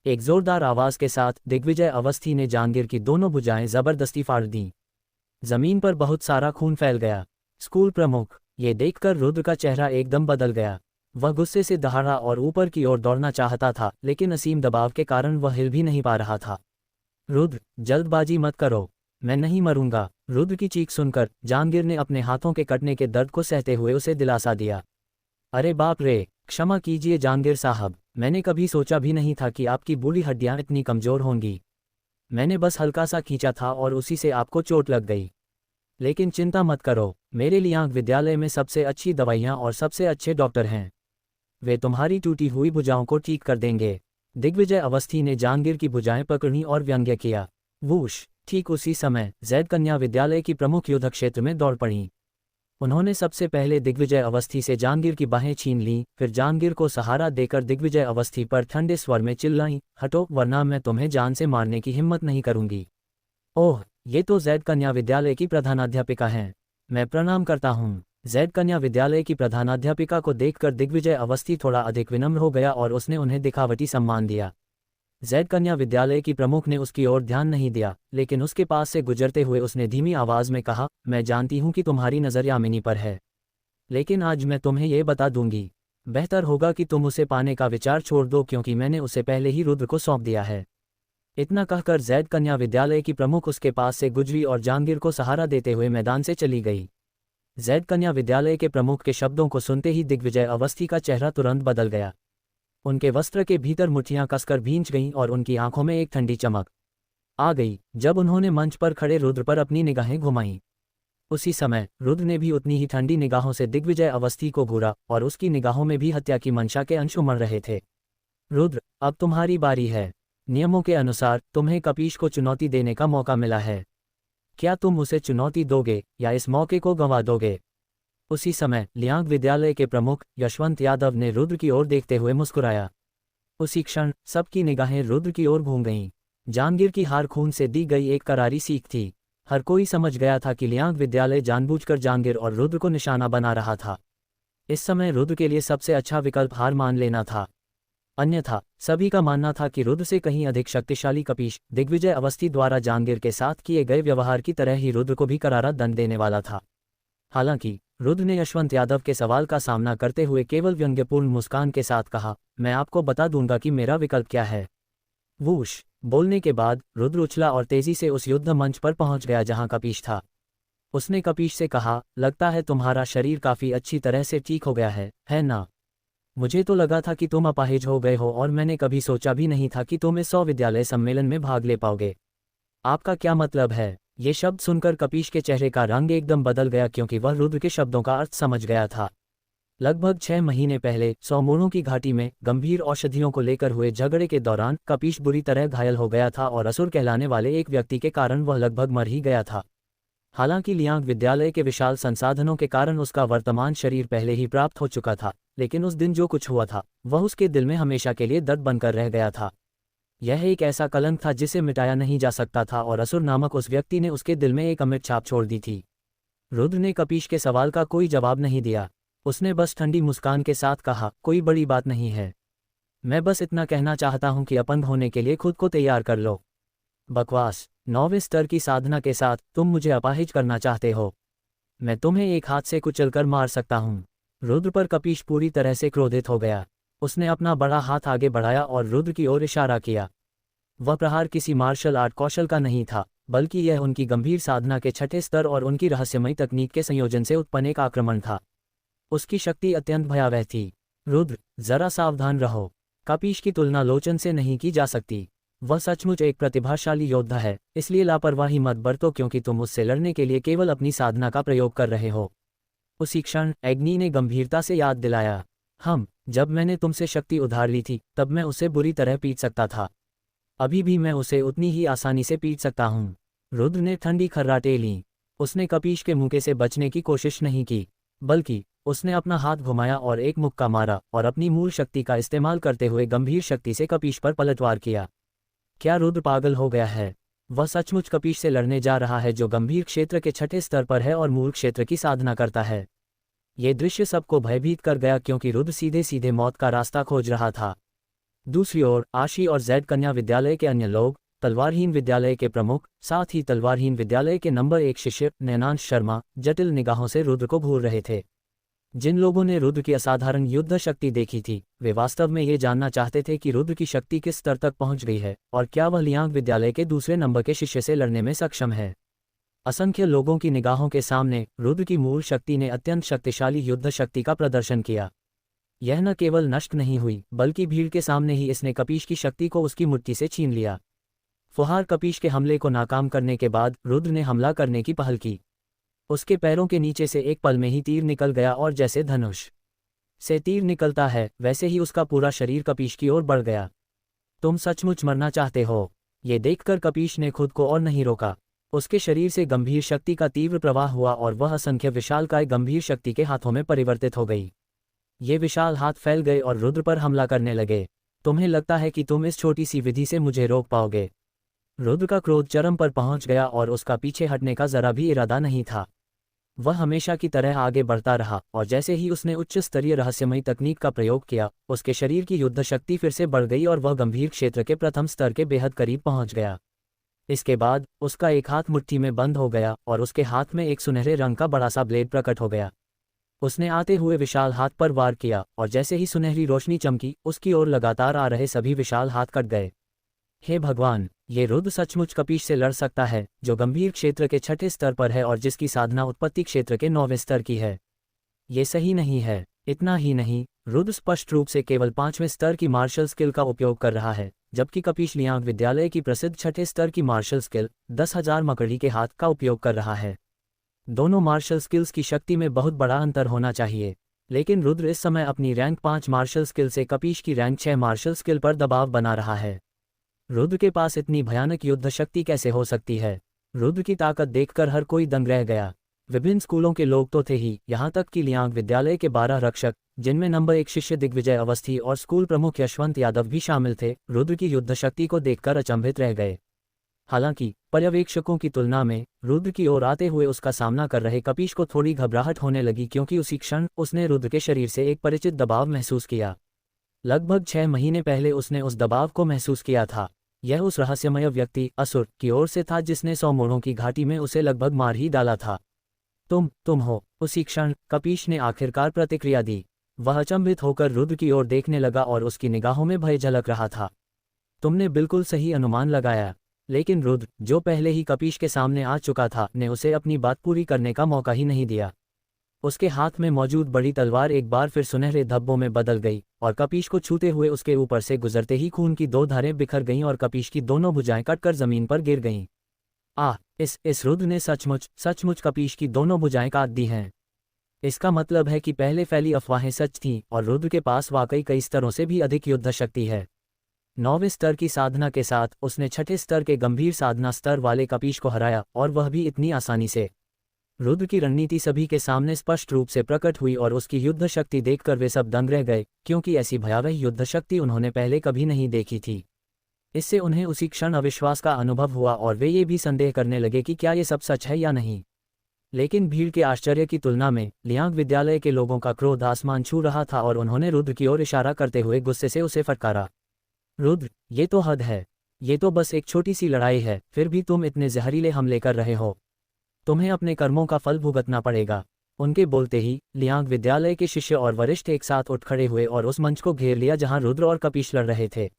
S1: एक जोरदार आवाज के साथ दिग्विजय अवस्थी ने जहांगीर की दोनों भुजाएं जबरदस्ती फाड़ दीं। जमीन पर बहुत सारा खून फैल गया। स्कूल प्रमुख, ये देखकर रुद्र का चेहरा एकदम बदल गया। वह गुस्से से दहाड़ा और ऊपर की ओर दौड़ना चाहता था, लेकिन असीम दबाव के कारण वह हिल भी नहीं पा रहा था। रुद्र, जल्दबाजी मत करो, मैं नहीं मरूंगा। रुद्र की चीख सुनकर जहांगीर ने अपने हाथों के कटने के दर्द को सहते हुए उसे दिलासा दिया। अरे बाप रे, क्षमा कीजिए जहांगीर साहब, मैंने कभी सोचा भी नहीं था कि आपकी बूढ़ी हड्डियां इतनी कमजोर होंगी। मैंने बस हल्का सा खींचा था और उसी से आपको चोट लग गई। लेकिन चिंता मत करो, मेरे लियांग विद्यालय में सबसे अच्छी दवाइयां और सबसे अच्छे डॉक्टर हैं। वे तुम्हारी टूटी हुई भुजाओं को ठीक कर देंगे। दिग्विजय अवस्थी ने जहांगीर की भुजाएं पकड़ी और व्यंग्य किया। वूश। ठीक उसी समय जैद कन्या विद्यालय की प्रमुख युद्ध क्षेत्र में दौड़ पड़ी। उन्होंने सबसे पहले दिग्विजय अवस्थी से जहांगीर की बाहें छीन लीं, फिर जहांगीर को सहारा देकर दिग्विजय अवस्थी पर ठंडे स्वर में चिल्लाईं, हटो वरना मैं तुम्हें जान से मारने की हिम्मत नहीं करूंगी। ओह, ये तो जैद कन्या विद्यालय की प्रधानाध्यापिका हैं। मैं प्रणाम करता हूँ। जैद कन्या विद्यालय की प्रधानाध्यापिका को देखकर दिग्विजय अवस्थी थोड़ा अधिक विनम्र हो गया और उसने उन्हें दिखावटी सम्मान दिया। जैद कन्या विद्यालय की प्रमुख ने उसकी ओर ध्यान नहीं दिया, लेकिन उसके पास से गुजरते हुए उसने धीमी आवाज में कहा, मैं जानती हूं कि तुम्हारी नज़र यामिनी पर है, लेकिन आज मैं तुम्हें यह बता दूंगी। बेहतर होगा कि तुम उसे पाने का विचार छोड़ दो, क्योंकि मैंने उसे पहले ही रुद्र को सौंप दिया है। इतना कहकर जैद कन्या विद्यालय की प्रमुख उसके पास से गुजरी और जहांगीर को सहारा देते हुए मैदान से चली गई। जैद कन्या विद्यालय के प्रमुख के शब्दों को सुनते ही दिग्विजय अवस्थी का चेहरा तुरंत बदल गया। उनके वस्त्र के भीतर मुट्ठियां कसकर भींच गईं और उनकी आंखों में एक ठंडी चमक आ गई जब उन्होंने मंच पर खड़े रुद्र पर अपनी निगाहें घुमाईं। उसी समय रुद्र ने भी उतनी ही ठंडी निगाहों से दिग्विजय अवस्थी को घूरा और उसकी निगाहों में भी हत्या की मंशा के अंश उमड़ रहे थे। रुद्र, अब तुम्हारी बारी है। नियमों के अनुसार तुम्हें कपीश को चुनौती देने का मौका मिला है। क्या तुम उसे चुनौती दोगे या इस मौके को गंवा दोगे? उसी समय लियांग विद्यालय के प्रमुख यशवंत यादव ने रुद्र की ओर देखते हुए मुस्कुराया। उसी क्षण सबकी निगाहें रुद्र की ओर घूम गईं। जहांगीर की हार खून से दी गई एक करारी सीख थी। हर कोई समझ गया था कि लियांग विद्यालय जानबूझकर जहांगीर और रुद्र को निशाना बना रहा था। इस समय रुद्र के लिए सबसे अच्छा विकल्प हार मान लेना था। अन्यथा सभी का मानना था कि रुद्र से कहीं अधिक शक्तिशाली कपीश दिग्विजय अवस्थी द्वारा जहांगीर के साथ किए गए व्यवहार की तरह ही रुद्र को भी करारा दंड देने वाला था। हालांकि रुद्र ने यशवंत यादव के सवाल का सामना करते हुए केवल व्यंग्यपूर्ण मुस्कान के साथ कहा, मैं आपको बता दूंगा कि मेरा विकल्प क्या है। वूश। बोलने के बाद रुद्र उछला और तेजी से उस युद्ध मंच पर पहुंच गया जहां कपीश था। उसने कपीश से कहा, लगता है तुम्हारा शरीर काफी अच्छी तरह से ठीक हो गया है ना? मुझे तो लगा था कि तुम अपाहिज हो गए हो और मैंने कभी सोचा भी नहीं था कि तुम इस 100 विद्यालय सम्मेलन में भाग ले पाओगे। आपका क्या मतलब है? ये शब्द सुनकर कपीश के चेहरे का रंग एकदम बदल गया क्योंकि वह रुद्र के शब्दों का अर्थ समझ गया था। लगभग 6 महीने पहले 100 मोड़ों की घाटी में गंभीर औषधियों को लेकर हुए झगड़े के दौरान कपीश बुरी तरह घायल हो गया था और असुर कहलाने वाले एक व्यक्ति के कारण वह लगभग मर ही गया था। हालांकि लियांग विद्यालय के विशाल संसाधनों के कारण उसका वर्तमान शरीर पहले ही प्राप्त हो चुका था, लेकिन उस दिन जो कुछ हुआ था वह उसके दिल में हमेशा के लिए दर्द बनकर रह गया था। यह एक ऐसा कलंक था जिसे मिटाया नहीं जा सकता था और असुर नामक उस व्यक्ति ने उसके दिल में एक अमिट छाप छोड़ दी थी। रुद्र ने कपीश के सवाल का कोई जवाब नहीं दिया। उसने बस ठंडी मुस्कान के साथ कहा, कोई बड़ी बात नहीं है। मैं बस इतना कहना चाहता हूं कि अपंग होने के लिए खुद को तैयार कर लो। बकवास। 9वें स्तर की साधना के साथ तुम मुझे अपाहिज करना चाहते हो? मैं तुम्हें एक हाथ से कुचलकर मार सकता हूं। रुद्र पर कपीश पूरी तरह से क्रोधित हो गया। उसने अपना बड़ा हाथ आगे बढ़ाया और रुद्र की ओर इशारा किया। वह प्रहार किसी मार्शल आर्ट कौशल का नहीं था, बल्कि यह उनकी गंभीर साधना के 6ठे स्तर और उनकी रहस्यमयी तकनीक के संयोजन से उत्पन्न एक आक्रमण था। उसकी शक्ति अत्यंत भयावह थी। रुद्र, जरा सावधान रहो। कपीश की तुलना लोचन से नहीं की जा सकती। वह सचमुच एक प्रतिभाशाली योद्धा है, इसलिए लापरवाही मत बरतो क्योंकि तुम उससे लड़ने के लिए केवल अपनी साधना का प्रयोग कर रहे हो। उसी क्षण एग्नी ने गंभीरता से याद दिलाया, जब मैंने तुमसे शक्ति उधार ली थी तब मैं उसे बुरी तरह पीट सकता था। अभी भी मैं उसे उतनी ही आसानी से पीट सकता हूँ। रुद्र ने ठंडी खर्राटे लीं। उसने कपीश के मुक्के से बचने की कोशिश नहीं की, बल्कि उसने अपना हाथ घुमाया और एक मुक्का मारा और अपनी मूल शक्ति का इस्तेमाल करते हुए गंभीर शक्ति से कपीश पर पलटवार किया। क्या रुद्र पागल हो गया है? वह सचमुच कपीश से लड़ने जा रहा है जो गंभीर क्षेत्र के 6ठे स्तर पर है और मूल क्षेत्र की साधना करता है। ये दृश्य सबको भयभीत कर गया क्योंकि रुद्र सीधे सीधे मौत का रास्ता खोज रहा था। दूसरी ओर आशी और जैद कन्या विद्यालय के अन्य लोग, तलवारहीन विद्यालय के प्रमुख, साथ ही तलवारहीन विद्यालय के नंबर 1 शिष्य नैनांश शर्मा जटिल निगाहों से रुद्र को घूर रहे थे। जिन लोगों ने रुद्र की असाधारण युद्ध शक्ति देखी थी, वे वास्तव में ये जानना चाहते थे कि रुद्र की शक्ति किस स्तर तक पहुंच गई है और क्या वह लियांग विद्यालय के दूसरे नंबर के शिष्य से लड़ने में सक्षम है। असंख्य लोगों की निगाहों के सामने रुद्र की मूल शक्ति ने अत्यंत शक्तिशाली युद्ध शक्ति का प्रदर्शन किया। यह न केवल नष्ट नहीं हुई, बल्कि भीड़ के सामने ही इसने कपीश की शक्ति को उसकी मुट्ठी से छीन लिया। फुहार कपीश के हमले को नाकाम करने के बाद रुद्र ने हमला करने की पहल की। उसके पैरों के नीचे से एक पल में ही तीर निकल गया और जैसे धनुष से तीर निकलता है वैसे ही उसका पूरा शरीर कपीश की ओर बढ़ गया। तुम सचमुच मरना चाहते हो? ये देखकर कपीश ने खुद को और नहीं रोका। उसके शरीर से गंभीर शक्ति का तीव्र प्रवाह हुआ और वह असंख्य विशालकाय गंभीर शक्ति के हाथों में परिवर्तित हो गई। ये विशाल हाथ फैल गए और रुद्र पर हमला करने लगे। तुम्हें लगता है कि तुम इस छोटी सी विधि से मुझे रोक पाओगे? रुद्र का क्रोध चरम पर पहुंच गया और उसका पीछे हटने का जरा भी इरादा नहीं था। वह हमेशा की तरह आगे बढ़ता रहा और जैसे ही उसने उच्च स्तरीय रहस्यमयी तकनीक का प्रयोग किया, उसके शरीर की युद्ध शक्ति फिर से बढ़ गई और वह गंभीर क्षेत्र के प्रथम स्तर के बेहद करीब पहुंच गया। इसके बाद उसका एक हाथ मुट्ठी में बंद हो गया और उसके हाथ में एक सुनहरे रंग का बड़ा सा ब्लेड प्रकट हो गया। उसने आते हुए विशाल हाथ पर वार किया और जैसे ही सुनहरी रोशनी चमकी, उसकी ओर लगातार आ रहे सभी विशाल हाथ कट गए। हे भगवान, ये रुद्र सचमुच कपीश से लड़ सकता है, जो गंभीर क्षेत्र के 6ठे स्तर पर है और जिसकी साधना उत्पत्ति क्षेत्र के 9वें स्तर की है। ये सही नहीं है। इतना ही नहीं, रुद्र स्पष्ट रूप से केवल 5वें स्तर की मार्शल स्किल का उपयोग कर रहा है, जबकि कपीश लियांग विद्यालय की प्रसिद्ध 6ठे स्तर की मार्शल स्किल 10,000 मकड़ी के हाथ का उपयोग कर रहा है। दोनों मार्शल स्किल्स की शक्ति में बहुत बड़ा अंतर होना चाहिए, लेकिन रुद्र इस समय अपनी रैंक 5 मार्शल स्किल से कपीश की रैंक 6 मार्शल स्किल पर दबाव बना रहा है। रुद्र के पास इतनी भयानक युद्ध शक्ति कैसे हो सकती है? रुद्र की ताकत देखकर हर कोई दंग रह गया। विभिन्न स्कूलों के लोग तो थे ही, यहाँ तक कि लियांग विद्यालय के 12 रक्षक, जिनमें नंबर 1 शिष्य दिग्विजय अवस्थी और स्कूल प्रमुख यशवंत यादव भी शामिल थे, रुद्र की युद्ध शक्ति को देखकर अचंभित रह गए। हालांकि पर्यवेक्षकों की तुलना में रुद्र की ओर आते हुए उसका सामना कर रहे कपीश को थोड़ी घबराहट होने लगी, क्योंकि उसी क्षण उसने रुद्र के शरीर से एक परिचित दबाव महसूस किया। लगभग 6 महीने पहले उसने उस दबाव को महसूस किया था। यह उस रहस्यमय व्यक्ति असुर की ओर से था जिसने 100 मोड़ों की घाटी में उसे लगभग मार ही डाला था। तुम हो। उसी क्षण कपीश ने आखिरकार प्रतिक्रिया दी। वह अचंभित होकर रुद्र की ओर देखने लगा और उसकी निगाहों में भय झलक रहा था। तुमने बिल्कुल सही अनुमान लगाया, लेकिन रुद्र, जो पहले ही कपीश के सामने आ चुका था, ने उसे अपनी बात पूरी करने का मौका ही नहीं दिया। उसके हाथ में मौजूद बड़ी तलवार एक बार फिर सुनहरे धब्बों में बदल गई और कपीश को छूते हुए उसके ऊपर से गुजरते ही खून की 2 धारें बिखर गईं और कपीश की दोनों भुजाएं कटकर जमीन पर गिर गईं। इस रुद्र ने सचमुच कपीश की दोनों भुजाएं काट दी हैं। इसका मतलब है कि पहले फैली अफवाहें सच थीं और रुद्र के पास वाकई कई स्तरों से भी अधिक युद्ध शक्ति है। 9वें स्तर की साधना के साथ उसने 6ठे स्तर के गंभीर साधना स्तर वाले कपीश को हराया, और वह भी इतनी आसानी से। रुद्र की रणनीति सभी के सामने स्पष्ट रूप से प्रकट हुई और उसकी युद्ध शक्ति देखकर वे सब दंग रह गए, क्योंकि ऐसी भयावह युद्ध शक्ति उन्होंने पहले कभी नहीं देखी थी। इससे उन्हें उसी क्षण अविश्वास का अनुभव हुआ और वे ये भी संदेह करने लगे कि क्या ये सब सच है या नहीं। लेकिन भीड़ के आश्चर्य की तुलना में लियांग विद्यालय के लोगों का क्रोध आसमान छू रहा था और उन्होंने रुद्र की ओर इशारा करते हुए गुस्से से उसे फटकारा। रुद्र, ये तो हद है। ये तो बस एक छोटी सी लड़ाई है, फिर भी तुम इतने जहरीले हमले कर रहे हो। तुम्हें अपने कर्मों का फल भुगतना पड़ेगा। उनके बोलते ही लियांग विद्यालय के शिष्य और वरिष्ठ एक साथ उठ खड़े हुए और उस मंच को घेर लिया जहां रुद्र और कपीश लड़ रहे थे।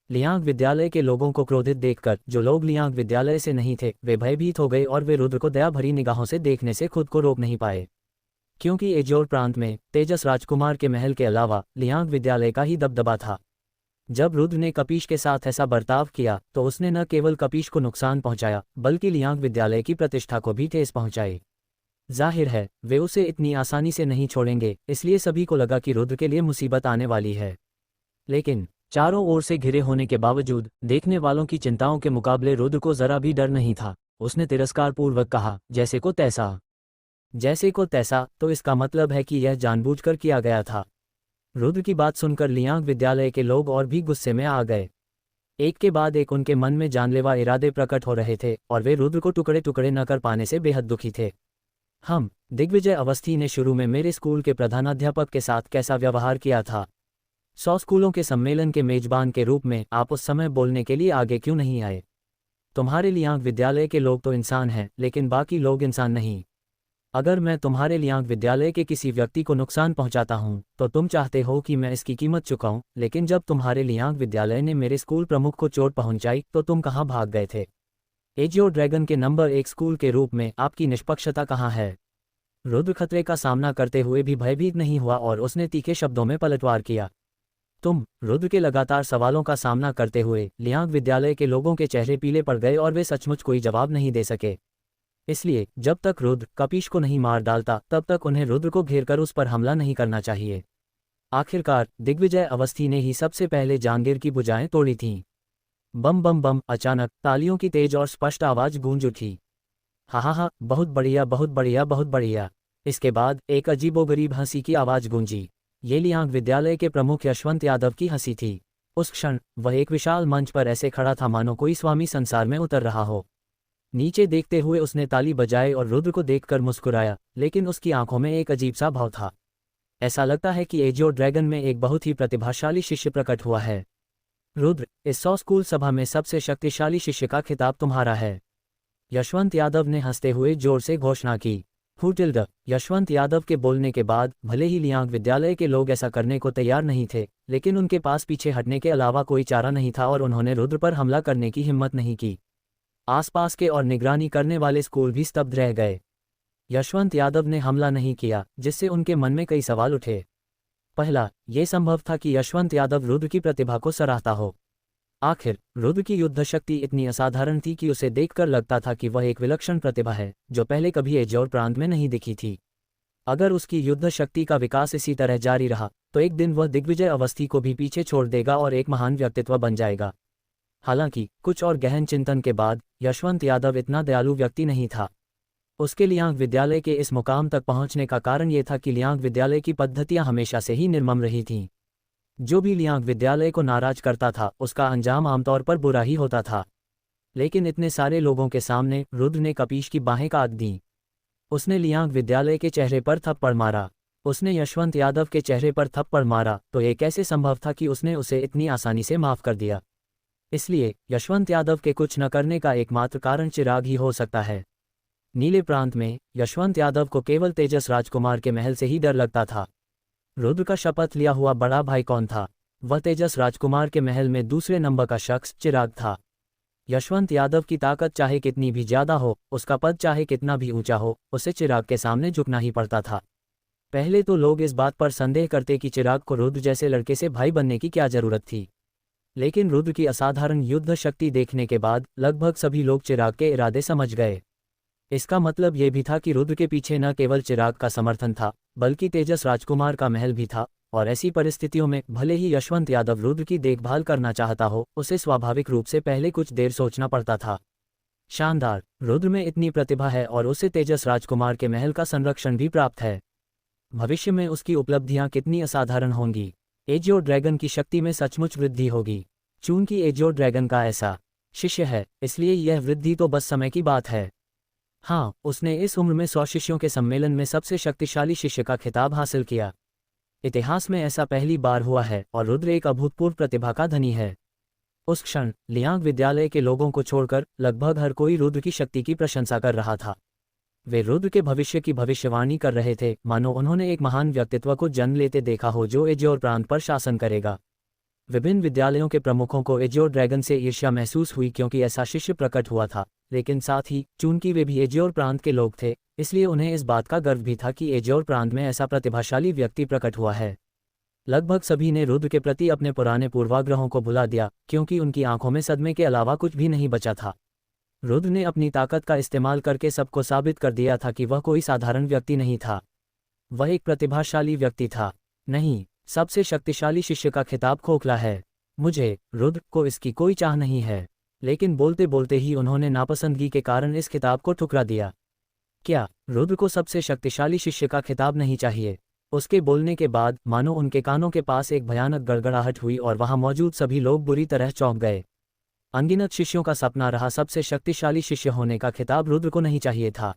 S1: लियांग विद्यालय के लोगों को क्रोधित देखकर जो लोग लियांग विद्यालय से नहीं थे वे भयभीत हो गए और वे रुद्र को दया भरी निगाहों से देखने से खुद को रोक नहीं पाए, क्योंकि एजोर प्रांत में तेजस राजकुमार के महल के अलावा लियांग विद्यालय का ही दबदबा था। जब रुद्र ने कपीश के साथ ऐसा बर्ताव किया तो उसने न केवल कपीश को नुकसान पहुंचाया बल्कि लियांग विद्यालय की प्रतिष्ठा को भी ठेस पहुंचाई। जाहिर है वे उसे इतनी आसानी से नहीं छोड़ेंगे, इसलिए सभी को लगा कि रुद्र के लिए मुसीबत आने वाली है। लेकिन चारों ओर से घिरे होने के बावजूद देखने वालों की चिंताओं के मुकाबले रुद्र को जरा भी डर नहीं था। उसने तिरस्कारपूर्वक कहा, जैसे को तैसा, तो इसका मतलब है कि यह जानबूझकर किया गया था। रुद्र की बात सुनकर लियांग विद्यालय के लोग और भी गुस्से में आ गए। एक के बाद एक उनके मन में जानलेवा इरादे प्रकट हो रहे थे और वे रुद्र को टुकड़े टुकड़े न कर पाने से बेहद दुखी थे। दिग्विजय अवस्थी ने शुरू में मेरे स्कूल के प्रधानाध्यापक के साथ कैसा व्यवहार किया था? 100 स्कूलों के सम्मेलन के मेजबान के रूप में आप उस समय बोलने के लिए आगे क्यों नहीं आए? तुम्हारे लियांग विद्यालय के लोग तो इंसान हैं, लेकिन बाकी लोग इंसान नहीं। अगर मैं तुम्हारे लियांग विद्यालय के किसी व्यक्ति को नुकसान पहुंचाता हूं तो तुम चाहते हो कि मैं इसकी कीमत चुकाऊं, लेकिन जब तुम्हारे लियांग विद्यालय ने मेरे स्कूल प्रमुख को चोट पहुंचाई तो तुम कहां भाग गए थे? एजियो ड्रैगन के नंबर 1 स्कूल के रूप में आपकी निष्पक्षता कहां है? रुद्र खतरे का सामना करते हुए भी भयभीत नहीं हुआ और उसने तीखे शब्दों में पलटवार किया। रुद्र के लगातार सवालों का सामना करते हुए लियांग विद्यालय के लोगों के चेहरे पीले पड़ गए और वे सचमुच कोई जवाब नहीं दे सके। इसलिए जब तक रुद्र कपीश को नहीं मार डालता तब तक उन्हें रुद्र को घेरकर उस पर हमला नहीं करना चाहिए। आखिरकार दिग्विजय अवस्थी ने ही सबसे पहले जहांगीर की भुजाएं तोड़ी थीं। बम बम बम! अचानक तालियों की तेज और स्पष्ट आवाज गूंज उठी। हा, बहुत बढ़िया, बहुत बढ़िया, बहुत बढ़िया। इसके बाद एक अजीबोगरीब हंसी की आवाज गूंजी। ये लियांग विद्यालय के प्रमुख यशवंत यादव की हंसी थी। उस क्षण वह एक विशाल मंच पर ऐसे खड़ा था मानो कोई स्वामी संसार में उतर रहा हो। नीचे देखते हुए उसने ताली बजाई और रुद्र को देखकर मुस्कुराया, लेकिन उसकी आंखों में एक अजीब सा भाव था। ऐसा लगता है कि एजियो ड्रैगन में एक बहुत ही प्रतिभाशाली शिष्य प्रकट हुआ है। रुद्र, इस 100 स्कूल सभा में सबसे शक्तिशाली शिष्य का खिताब तुम्हारा है। यशवंत यादव ने हंसते हुए जोर से घोषणा की। यशवंत यादव के बोलने के बाद भले ही लियांग विद्यालय के लोग ऐसा करने को तैयार नहीं थे, लेकिन उनके पास पीछे हटने के अलावा कोई चारा नहीं था और उन्होंने रुद्र पर हमला करने की हिम्मत नहीं की। आसपास के और निगरानी करने वाले स्कूल भी स्तब्ध रह गए। यशवंत यादव ने हमला नहीं किया, जिससे उनके मन में कई सवाल उठे। पहला, ये संभव था कि यशवंत यादव रुद्र की प्रतिभा को सराहता हो। आखिर रुद्र की युद्ध शक्ति इतनी असाधारण थी कि उसे देखकर लगता था कि वह एक विलक्षण प्रतिभा है जो पहले कभी एजियोर प्रांत में नहीं दिखी थी। अगर उसकी युद्ध शक्ति का विकास इसी तरह जारी रहा तो एक दिन वह दिग्विजय अवस्थी को भी पीछे छोड़ देगा और एक महान व्यक्तित्व बन जाएगा। हालांकि कुछ और गहन चिंतन के बाद यशवंत यादव इतना दयालु व्यक्ति नहीं था। उसके लियांग विद्यालय के इस मुकाम तक पहुंचने का कारण ये था कि लियांग विद्यालय की पद्धतियां हमेशा से ही निर्मम रही थीं। जो भी लियांग विद्यालय को नाराज करता था उसका अंजाम आमतौर पर बुरा ही होता था। लेकिन इतने सारे लोगों के सामने रुद्र ने कपीश की बाहें काट दीं। उसने लियांग विद्यालय के चेहरे पर थप्पड़ मारा। उसने यशवंत यादव के चेहरे पर थप्पड़ मारा तो ये कैसे संभव था कि उसने उसे इतनी आसानी से माफ कर दिया? इसलिए यशवंत यादव के कुछ न करने का एकमात्र कारण चिराग ही हो सकता है। नीले प्रांत में यशवंत यादव को केवल तेजस राजकुमार के महल से ही डर लगता था। रुद्र का शपथ लिया हुआ बड़ा भाई कौन था? वह तेजस राजकुमार के महल में दूसरे नंबर का शख्स चिराग था। यशवंत यादव की ताकत चाहे कितनी भी ज्यादा हो, उसका पद चाहे कितना भी ऊंचा हो, उसे चिराग के सामने झुकना ही पड़ता था। पहले तो लोग इस बात पर संदेह करते कि चिराग को रुद्र जैसे लड़के से भाई बनने की क्या जरूरत थी, लेकिन रुद्र की असाधारण युद्ध शक्ति देखने के बाद लगभग सभी लोग चिराग के इरादे समझ गए। इसका मतलब ये भी था कि रुद्र के पीछे न केवल चिराग का समर्थन था, बल्कि तेजस राजकुमार का महल भी था, और ऐसी परिस्थितियों में भले ही यशवंत यादव रुद्र की देखभाल करना चाहता हो, उसे स्वाभाविक रूप से पहले कुछ देर सोचना पड़ता था। शानदार, रुद्र में इतनी प्रतिभा है और उसे तेजस राजकुमार के महल का संरक्षण भी प्राप्त है। भविष्य में उसकी उपलब्धियां कितनी असाधारण होंगी। एजियो ड्रैगन की शक्ति में सचमुच वृद्धि होगी। चूंकि एजियो ड्रैगन का ऐसा शिष्य है, इसलिए यह वृद्धि तो बस समय की बात है। हाँ, उसने इस उम्र में 100 शिष्यों के सम्मेलन में सबसे शक्तिशाली शिष्य का खिताब हासिल किया। इतिहास में ऐसा पहली बार हुआ है और रुद्र एक अभूतपूर्व प्रतिभा का धनी है। उस क्षण लियांग विद्यालय के लोगों को छोड़कर लगभग हर कोई रुद्र की शक्ति की प्रशंसा कर रहा था। वे रुद्र के भविष्य की भविष्यवाणी कर रहे थे, मानो उन्होंने एक महान व्यक्तित्व को जन्म लेते देखा हो जो एजियोर प्रांत पर शासन करेगा। विभिन्न विद्यालयों के प्रमुखों को एजियोर ड्रैगन से ईर्ष्या महसूस हुई क्योंकि ऐसा शिष्य प्रकट हुआ था, लेकिन साथ ही चूंकि वे भी एजियोर प्रांत के लोग थे, इसलिए उन्हें इस बात का गर्व भी था कि एजियोर प्रांत में ऐसा प्रतिभाशाली व्यक्ति प्रकट हुआ है। लगभग सभी ने रुद्र के प्रति अपने पुराने पूर्वाग्रहों को भुला दिया, क्योंकि उनकी आंखों में सदमे के अलावा कुछ भी नहीं बचा था। रुद्र ने अपनी ताकत का इस्तेमाल करके सबको साबित कर दिया था कि वह कोई साधारण व्यक्ति नहीं था, वह एक प्रतिभाशाली व्यक्ति था। नहीं, सबसे शक्तिशाली शिष्य का खिताब खोखला है। मुझे, रुद्र को इसकी कोई चाह नहीं है। लेकिन बोलते बोलते ही उन्होंने नापसंदगी के कारण इस खिताब को ठुकरा दिया। क्या रुद्र को सबसे शक्तिशाली शिष्य का खिताब नहीं चाहिए? उसके बोलने के बाद मानो उनके कानों के पास एक भयानक गड़गड़ाहट हुई और वहां मौजूद सभी लोग बुरी तरह चौंक गए। अनगिनत शिष्यों का सपना रहा सबसे शक्तिशाली शिष्य होने का खिताब रुद्र को नहीं चाहिए था।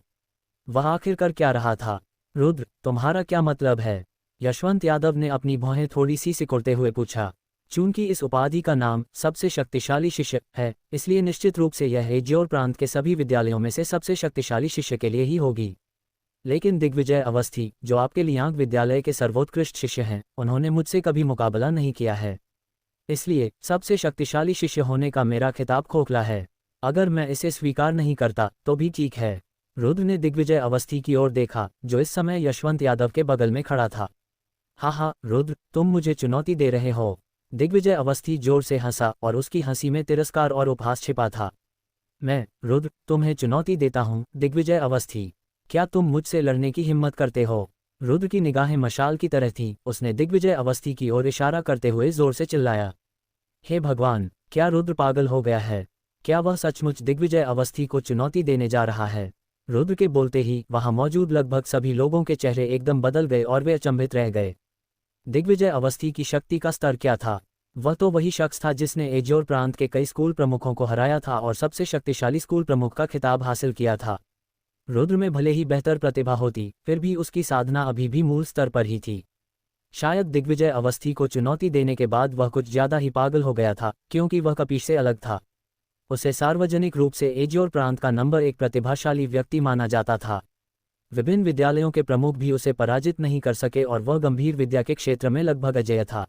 S1: वह आखिर कर क्या रहा था? रुद्र, तुम्हारा क्या मतलब है? यशवंत यादव ने अपनी भौहें थोड़ी सी सिकुड़ते हुए पूछा। चूंकि इस उपाधि का नाम सबसे शक्तिशाली शिष्य है, इसलिए निश्चित रूप से यह एजियोर प्रांत के सभी विद्यालयों में से सबसे शक्तिशाली शिष्य के लिए ही होगी। लेकिन दिग्विजय अवस्थी, जो आपके लियांग विद्यालय के सर्वोत्कृष्ट शिष्य हैं, उन्होंने मुझसे कभी मुकाबला नहीं किया है। इसलिए सबसे शक्तिशाली शिष्य होने का मेरा खिताब खोखला है। अगर मैं इसे स्वीकार नहीं करता तो भी ठीक है। रुद्र ने दिग्विजय अवस्थी की ओर देखा, जो इस समय यशवंत यादव के बगल में खड़ा था। हाँ, रुद्र, तुम मुझे चुनौती दे रहे हो। दिग्विजय अवस्थी जोर से हंसा और उसकी हंसी में तिरस्कार और उपहास छिपा था। मैं, रुद्र, तुम्हें चुनौती देता हूँ, दिग्विजय अवस्थी। क्या तुम मुझसे लड़ने की हिम्मत करते हो? रुद्र की निगाहें मशाल की तरह थीं। उसने दिग्विजय अवस्थी की ओर इशारा करते हुए जोर से चिल्लाया। हे भगवान, क्या रुद्र पागल हो गया है? क्या वह सचमुच दिग्विजय अवस्थी को चुनौती देने जा रहा है? रुद्र के बोलते ही वहां मौजूद लगभग सभी लोगों के चेहरे एकदम बदल गए और वे अचंभित रह गए। दिग्विजय अवस्थी की शक्ति का स्तर क्या था? वह तो वही शख्स था जिसने एजियोर प्रांत के कई स्कूल प्रमुखों को हराया था और सबसे शक्तिशाली स्कूल प्रमुख का खिताब हासिल किया था। रुद्र में भले ही बेहतर प्रतिभा होती, फिर भी उसकी साधना अभी भी मूल स्तर पर ही थी। शायद दिग्विजय अवस्थी को चुनौती देने के बाद वह कुछ ज्यादा ही पागल हो गया था, क्योंकि वह कपीश से अलग था। उसे सार्वजनिक रूप से एजियोर प्रांत का नंबर 1 प्रतिभाशाली व्यक्ति माना जाता था। विभिन्न विद्यालयों के प्रमुख भी उसे पराजित नहीं कर सके और वह गंभीर विद्या के क्षेत्र में लगभग अजेय था।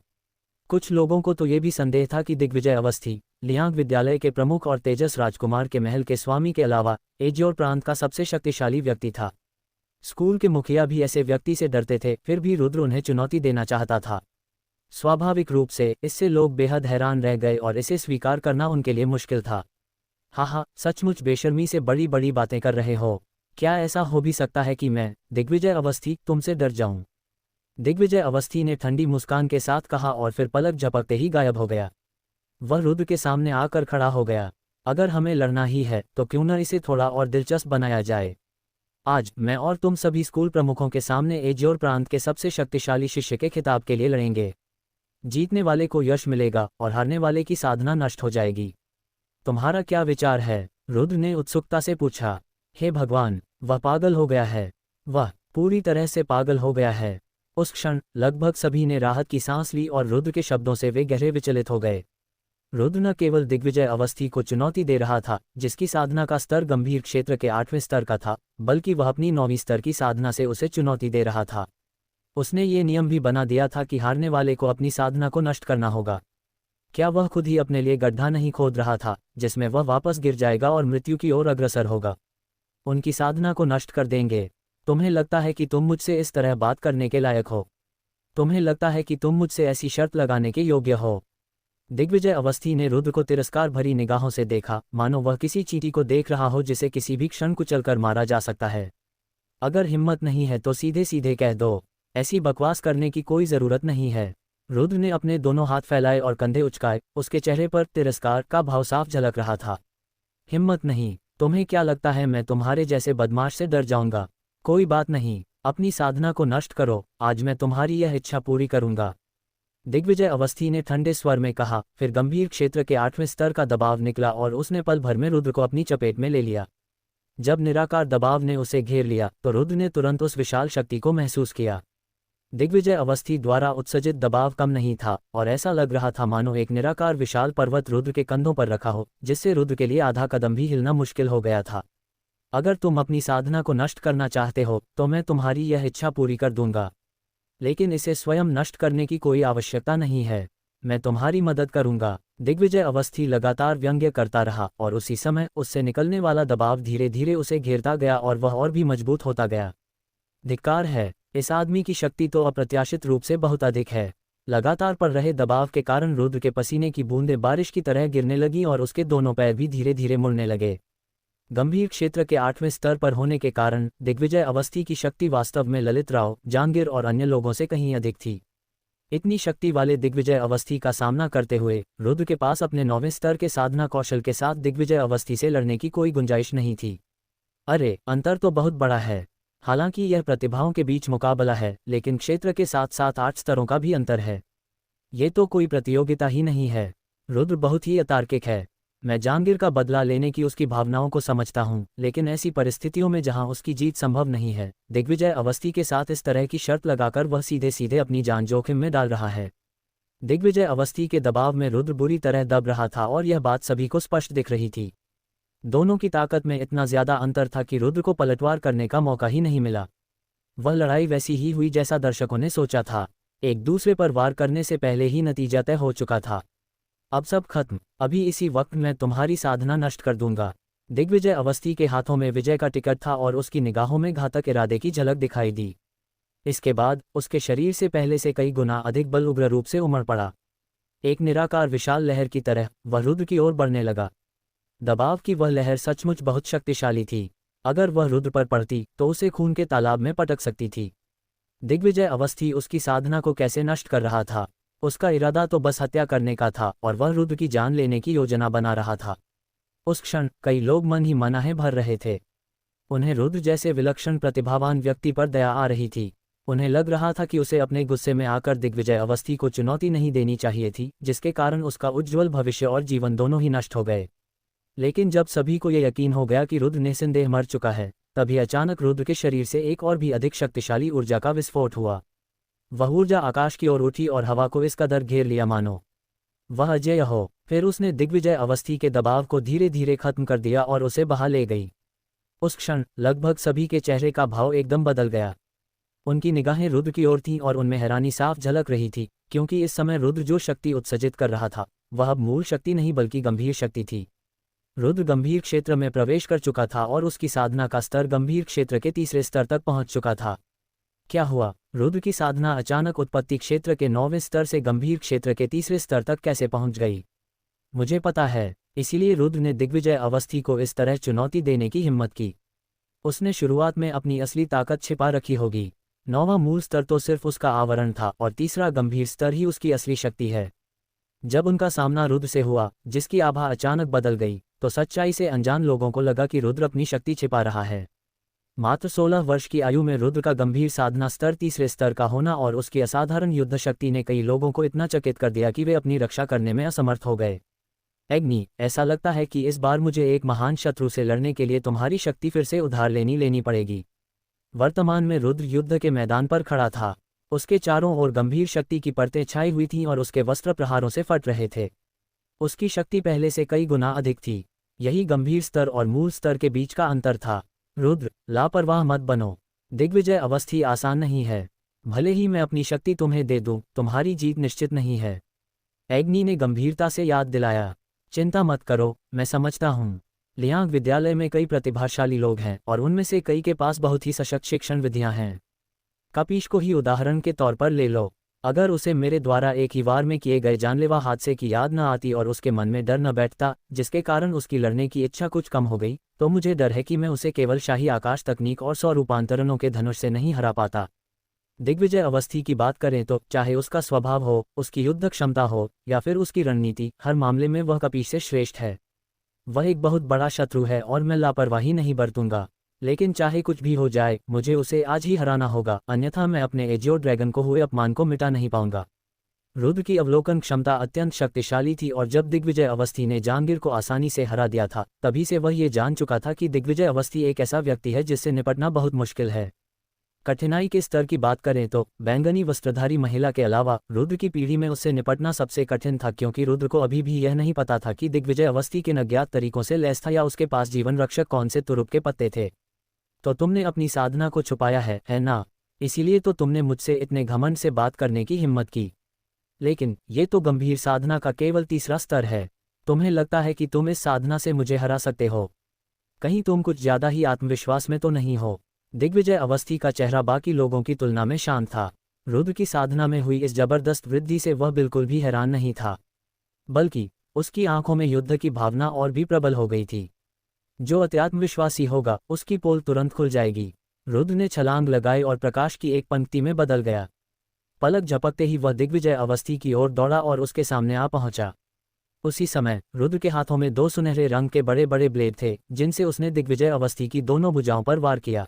S1: कुछ लोगों को तो ये भी संदेह था कि दिग्विजय अवस्थी लियांग विद्यालय के प्रमुख और तेजस राजकुमार के महल के स्वामी के अलावा एजियोर प्रांत का सबसे शक्तिशाली व्यक्ति था। स्कूल के मुखिया भी ऐसे व्यक्ति से डरते थे, फिर भी रुद्र उन्हें चुनौती देना चाहता था। स्वाभाविक रूप से इससे लोग बेहद हैरान रह गए और इसे स्वीकार करना उनके लिए मुश्किल था। हाँ, सचमुच बेशर्मी से बड़ी बड़ी बातें कर रहे हो। क्या ऐसा हो भी सकता है कि मैं, दिग्विजय अवस्थी, तुमसे डर जाऊं? दिग्विजय अवस्थी ने ठंडी मुस्कान के साथ कहा और फिर पलक झपकते ही गायब हो गया। वह रुद्र के सामने आकर खड़ा हो गया। अगर हमें लड़ना ही है तो क्यों न इसे थोड़ा और दिलचस्प बनाया जाए। आज मैं और तुम सभी स्कूल प्रमुखों के सामने एजियोर प्रांत के सबसे शक्तिशाली शिष्य के खिताब के लिए लड़ेंगे। जीतने वाले को यश मिलेगा और हारने वाले की साधना नष्ट हो जाएगी। तुम्हारा क्या विचार है? रुद्र ने उत्सुकता से पूछा। हे भगवान, वह पागल हो गया है। वह पूरी तरह से पागल हो गया है। उस क्षण लगभग सभी ने राहत की सांस ली और रुद्र के शब्दों से वे गहरे विचलित हो गए। रुद्र न केवल दिग्विजय अवस्थी को चुनौती दे रहा था, जिसकी साधना का स्तर गंभीर क्षेत्र के 8वें स्तर का था, बल्कि वह अपनी 9वीं स्तर की साधना से उसे चुनौती दे रहा था। उसने ये नियम भी बना दिया था कि हारने वाले को अपनी साधना को नष्ट करना होगा। क्या वह खुद ही अपने लिए गड्ढा नहीं खोद रहा था जिसमें वह वापस गिर जाएगा और मृत्यु की ओर अग्रसर होगा? उनकी साधना को नष्ट कर देंगे। तुम्हें लगता है कि तुम मुझसे इस तरह बात करने के लायक हो? तुम्हें लगता है कि तुम मुझसे ऐसी शर्त लगाने के योग्य हो? दिग्विजय अवस्थी ने रुद्र को तिरस्कार भरी निगाहों से देखा, मानो वह किसी चींटी को देख रहा हो जिसे किसी भी क्षण कुचलकर मारा जा सकता है। अगर हिम्मत नहीं है तो सीधे सीधे कह दो, ऐसी बकवास करने की कोई जरूरत नहीं है। रुद्र ने अपने दोनों हाथ फैलाए और कंधे उचकाए, उसके चेहरे पर तिरस्कार का भाव साफ झलक रहा था। हिम्मत नहीं? तुम्हें क्या लगता है मैं तुम्हारे जैसे बदमाश से डर जाऊंगा? कोई बात नहीं, अपनी साधना को नष्ट करो, आज मैं तुम्हारी यह इच्छा पूरी करूंगा। दिग्विजय अवस्थी ने ठंडे स्वर में कहा। फिर गंभीर क्षेत्र के 8वें स्तर का दबाव निकला और उसने पल भर में रुद्र को अपनी चपेट में ले लिया। जब निराकार दबाव ने उसे घेर लिया तो रुद्र ने तुरंत उस विशाल शक्ति को महसूस किया। दिग्विजय अवस्थी द्वारा उत्सर्जित दबाव कम नहीं था और ऐसा लग रहा था मानो एक निराकार विशाल पर्वत रुद्र के कंधों पर रखा हो, जिससे रुद्र के लिए आधा कदम भी हिलना मुश्किल हो गया था। अगर तुम अपनी साधना को नष्ट करना चाहते हो तो मैं तुम्हारी यह इच्छा पूरी कर दूंगा, लेकिन इसे स्वयं नष्ट करने की कोई आवश्यकता नहीं है। मैं तुम्हारी मदद करूंगा। दिग्विजय अवस्थी लगातार व्यंग्य करता रहा और उसी समय उससे निकलने वाला दबाव धीरे धीरे उसे घेरता गया और वह और भी मजबूत होता गया। धिक्कार है, इस आदमी की शक्ति तो अप्रत्याशित रूप से बहुत अधिक है। लगातार पड़ रहे दबाव के कारण रुद्र के पसीने की बूंदें बारिश की तरह गिरने लगीं और उसके दोनों पैर भी धीरे धीरे मुड़ने लगे। गंभीर क्षेत्र के 8वें स्तर पर होने के कारण दिग्विजय अवस्थी की शक्ति वास्तव में ललित राव, जहांगीर और अन्य लोगों से कहीं अधिक थी। इतनी शक्ति वाले दिग्विजय अवस्थी का सामना करते हुए रुद्र के पास अपने 9वें स्तर के साधना कौशल के साथ दिग्विजय अवस्थी से लड़ने की कोई गुंजाइश नहीं थी। अरे, अंतर तो बहुत बड़ा है। हालांकि यह प्रतिभाओं के बीच मुकाबला है, लेकिन क्षेत्र के साथ साथ 8 स्तरों का भी अंतर है। ये तो कोई प्रतियोगिता ही नहीं है। रुद्र बहुत ही अतार्किक है। मैं जहांगीर का बदला लेने की उसकी भावनाओं को समझता हूँ, लेकिन ऐसी परिस्थितियों में जहाँ उसकी जीत संभव नहीं है, दिग्विजय अवस्थी के साथ इस तरह की शर्त लगाकर वह सीधे सीधे अपनी जान जोखिम में डाल रहा है। दिग्विजय अवस्थी के दबाव में रुद्र बुरी तरह दब रहा था और यह बात सभी को स्पष्ट दिख रही थी। दोनों की ताकत में इतना ज्यादा अंतर था कि रुद्र को पलटवार करने का मौका ही नहीं मिला। वह लड़ाई वैसी ही हुई जैसा दर्शकों ने सोचा था। एक दूसरे पर वार करने से पहले ही नतीजा तय हो चुका था। अब सब खत्म। अभी इसी वक्त मैं तुम्हारी साधना नष्ट कर दूंगा। दिग्विजय अवस्थी के हाथों में विजय का टिकट था और उसकी निगाहों में घातक इरादे की झलक दिखाई दी। इसके बाद उसके शरीर से पहले से कई गुना अधिक बल उग्र रूप से उमड़ पड़ा। एक निराकार विशाल लहर की तरह वह रुद्र की ओर बढ़ने लगा। दबाव की वह लहर सचमुच बहुत शक्तिशाली थी। अगर वह रुद्र पर पड़ती तो उसे खून के तालाब में पटक सकती थी। दिग्विजय अवस्थी उसकी साधना को कैसे नष्ट कर रहा था? उसका इरादा तो बस हत्या करने का था और वह रुद्र की जान लेने की योजना बना रहा था। उस क्षण कई लोग मन ही मनाहें भर रहे थे। उन्हें रुद्र जैसे विलक्षण प्रतिभावान व्यक्ति पर दया आ रही थी। उन्हें लग रहा था कि उसे अपने गुस्से में आकर दिग्विजय अवस्थी को चुनौती नहीं देनी चाहिए थी, जिसके कारण उसका उज्ज्वल भविष्य और जीवन दोनों ही नष्ट हो गए। लेकिन जब सभी को यह यकीन हो गया कि रुद्र निस्संदेह मर चुका है, तभी अचानक रुद्र के शरीर से एक और भी अधिक शक्तिशाली ऊर्जा का विस्फोट हुआ। वह ऊर्जा आकाश की ओर उठी और हवा को इस कदर घेर लिया मानो वह अजेय हो। फिर उसने दिग्विजय अवस्थी के दबाव को धीरे धीरे खत्म कर दिया और उसे बहा ले गई। उस क्षण लगभग सभी के चेहरे का भाव एकदम बदल गया। उनकी निगाहें रुद्र की ओर थीं और उनमें हैरानी साफ झलक रही थी, क्योंकि इस समय रुद्र जो शक्ति उत्सर्जित कर रहा था वह अब मूल शक्ति नहीं बल्कि गंभीर शक्ति थी। रुद्र गंभीर क्षेत्र में प्रवेश कर चुका था और उसकी साधना का स्तर गंभीर क्षेत्र के 3रे स्तर तक पहुंच चुका था। क्या हुआ? रुद्र की साधना अचानक उत्पत्ति क्षेत्र के 9वें स्तर से गंभीर क्षेत्र के 3रे स्तर तक कैसे पहुंच गई? मुझे पता है, इसीलिए रुद्र ने दिग्विजय अवस्थी को इस तरह चुनौती देने की हिम्मत की। उसने शुरुआत में अपनी असली ताकत छिपा रखी होगी। 9वां मूल स्तर तो सिर्फ उसका आवरण था और 3रा गंभीर स्तर ही उसकी असली शक्ति है। जब उनका सामना रुद्र से हुआ, जिसकी आभा अचानक बदल गई, तो सच्चाई से अनजान लोगों को लगा कि रुद्र अपनी शक्ति छिपा रहा है। मात्र 16 वर्ष की आयु में रुद्र का गंभीर साधना स्तर 3रे स्तर का होना और उसकी असाधारण युद्ध शक्ति ने कई लोगों को इतना चकित कर दिया कि वे अपनी रक्षा करने में असमर्थ हो गए। एग्नि, ऐसा लगता है कि इस बार मुझे एक महान शत्रु से लड़ने के लिए तुम्हारी शक्ति फिर से उधार लेनी पड़ेगी। वर्तमान में रुद्र युद्ध के मैदान पर खड़ा था। उसके चारों ओर गंभीर शक्ति की परतें छाई हुई थीं और उसके वस्त्र प्रहारों से फट रहे थे। उसकी शक्ति पहले से कई गुना अधिक थी। यही गंभीर स्तर और मूल स्तर के बीच का अंतर था। रुद्र, लापरवाह मत बनो। दिग्विजय अवस्थी आसान नहीं है। भले ही मैं अपनी शक्ति तुम्हें दे दूं, तुम्हारी जीत निश्चित नहीं है। एग्नी ने गंभीरता से याद दिलाया। चिंता मत करो, मैं समझता हूँ। लियांग विद्यालय में कई प्रतिभाशाली लोग हैं और उनमें से कई के पास बहुत ही सशक्त शिक्षण विधियां हैं। कपीश को ही उदाहरण के तौर पर ले लो। अगर उसे मेरे द्वारा एक ही बार में किए गए जानलेवा हादसे की याद न आती और उसके मन में डर न बैठता, जिसके कारण उसकी लड़ने की इच्छा कुछ कम हो गई, तो मुझे डर है कि मैं उसे केवल शाही आकाश तकनीक और 100 रूपांतरणों के धनुष से नहीं हरा पाता। दिग्विजय अवस्थी की बात करें तो चाहे उसका स्वभाव हो, उसकी युद्ध क्षमता हो या फिर उसकी रणनीति, हर मामले में वह कपीश से श्रेष्ठ है। वह एक बहुत बड़ा शत्रु है और मैं लापरवाही नहीं बरतूंगा। लेकिन चाहे कुछ भी हो जाए, मुझे उसे आज ही हराना होगा, अन्यथा मैं अपने एजियो ड्रैगन को हुए अपमान को मिटा नहीं पाऊंगा। रुद्र की अवलोकन क्षमता अत्यंत शक्तिशाली थी और जब दिग्विजय अवस्थी ने जहांगीर को आसानी से हरा दिया था, तभी से वह ये जान चुका था कि दिग्विजय अवस्थी एक ऐसा व्यक्ति है जिससे निपटना बहुत मुश्किल है। कठिनाई के स्तर की बात करें तो बैंगनी वस्त्रधारी महिला के अलावा रुद्र की पीढ़ी में उससे निपटना सबसे कठिन था, क्योंकि रुद्र को अभी भी यह नहीं पता था कि दिग्विजय अवस्थी किन अज्ञात तरीकों से लैस था या उसके पास जीवन रक्षक कौन से तुरुप के पत्ते थे। तो तुमने अपनी साधना को छुपाया है ना? इसीलिए तो तुमने मुझसे इतने घमंड से बात करने की हिम्मत की। लेकिन ये तो गंभीर साधना का केवल तीसरा स्तर है। तुम्हें लगता है कि तुम इस साधना से मुझे हरा सकते हो? कहीं तुम कुछ ज्यादा ही आत्मविश्वास में तो नहीं हो? दिग्विजय अवस्थी का चेहरा बाकी लोगों की तुलना में शांत था। रुद्र की साधना में हुई इस जबरदस्त वृद्धि से वह बिल्कुल भी हैरान नहीं था, बल्कि उसकी आंखों में युद्ध की भावना और भी प्रबल हो गई थी। जो अत्यात्मविश्वासी होगा, उसकी पोल तुरंत खुल जाएगी। रुद्र ने छलांग लगाई और प्रकाश की एक पंक्ति में बदल गया। पलक झपकते ही वह दिग्विजय अवस्थी की ओर दौड़ा और उसके सामने आ पहुंचा। उसी समय रुद्र के हाथों में 2 सुनहरे रंग के बड़े बड़े ब्लेड थे, जिनसे उसने दिग्विजय अवस्थी की दोनों भुजाओं पर वार किया।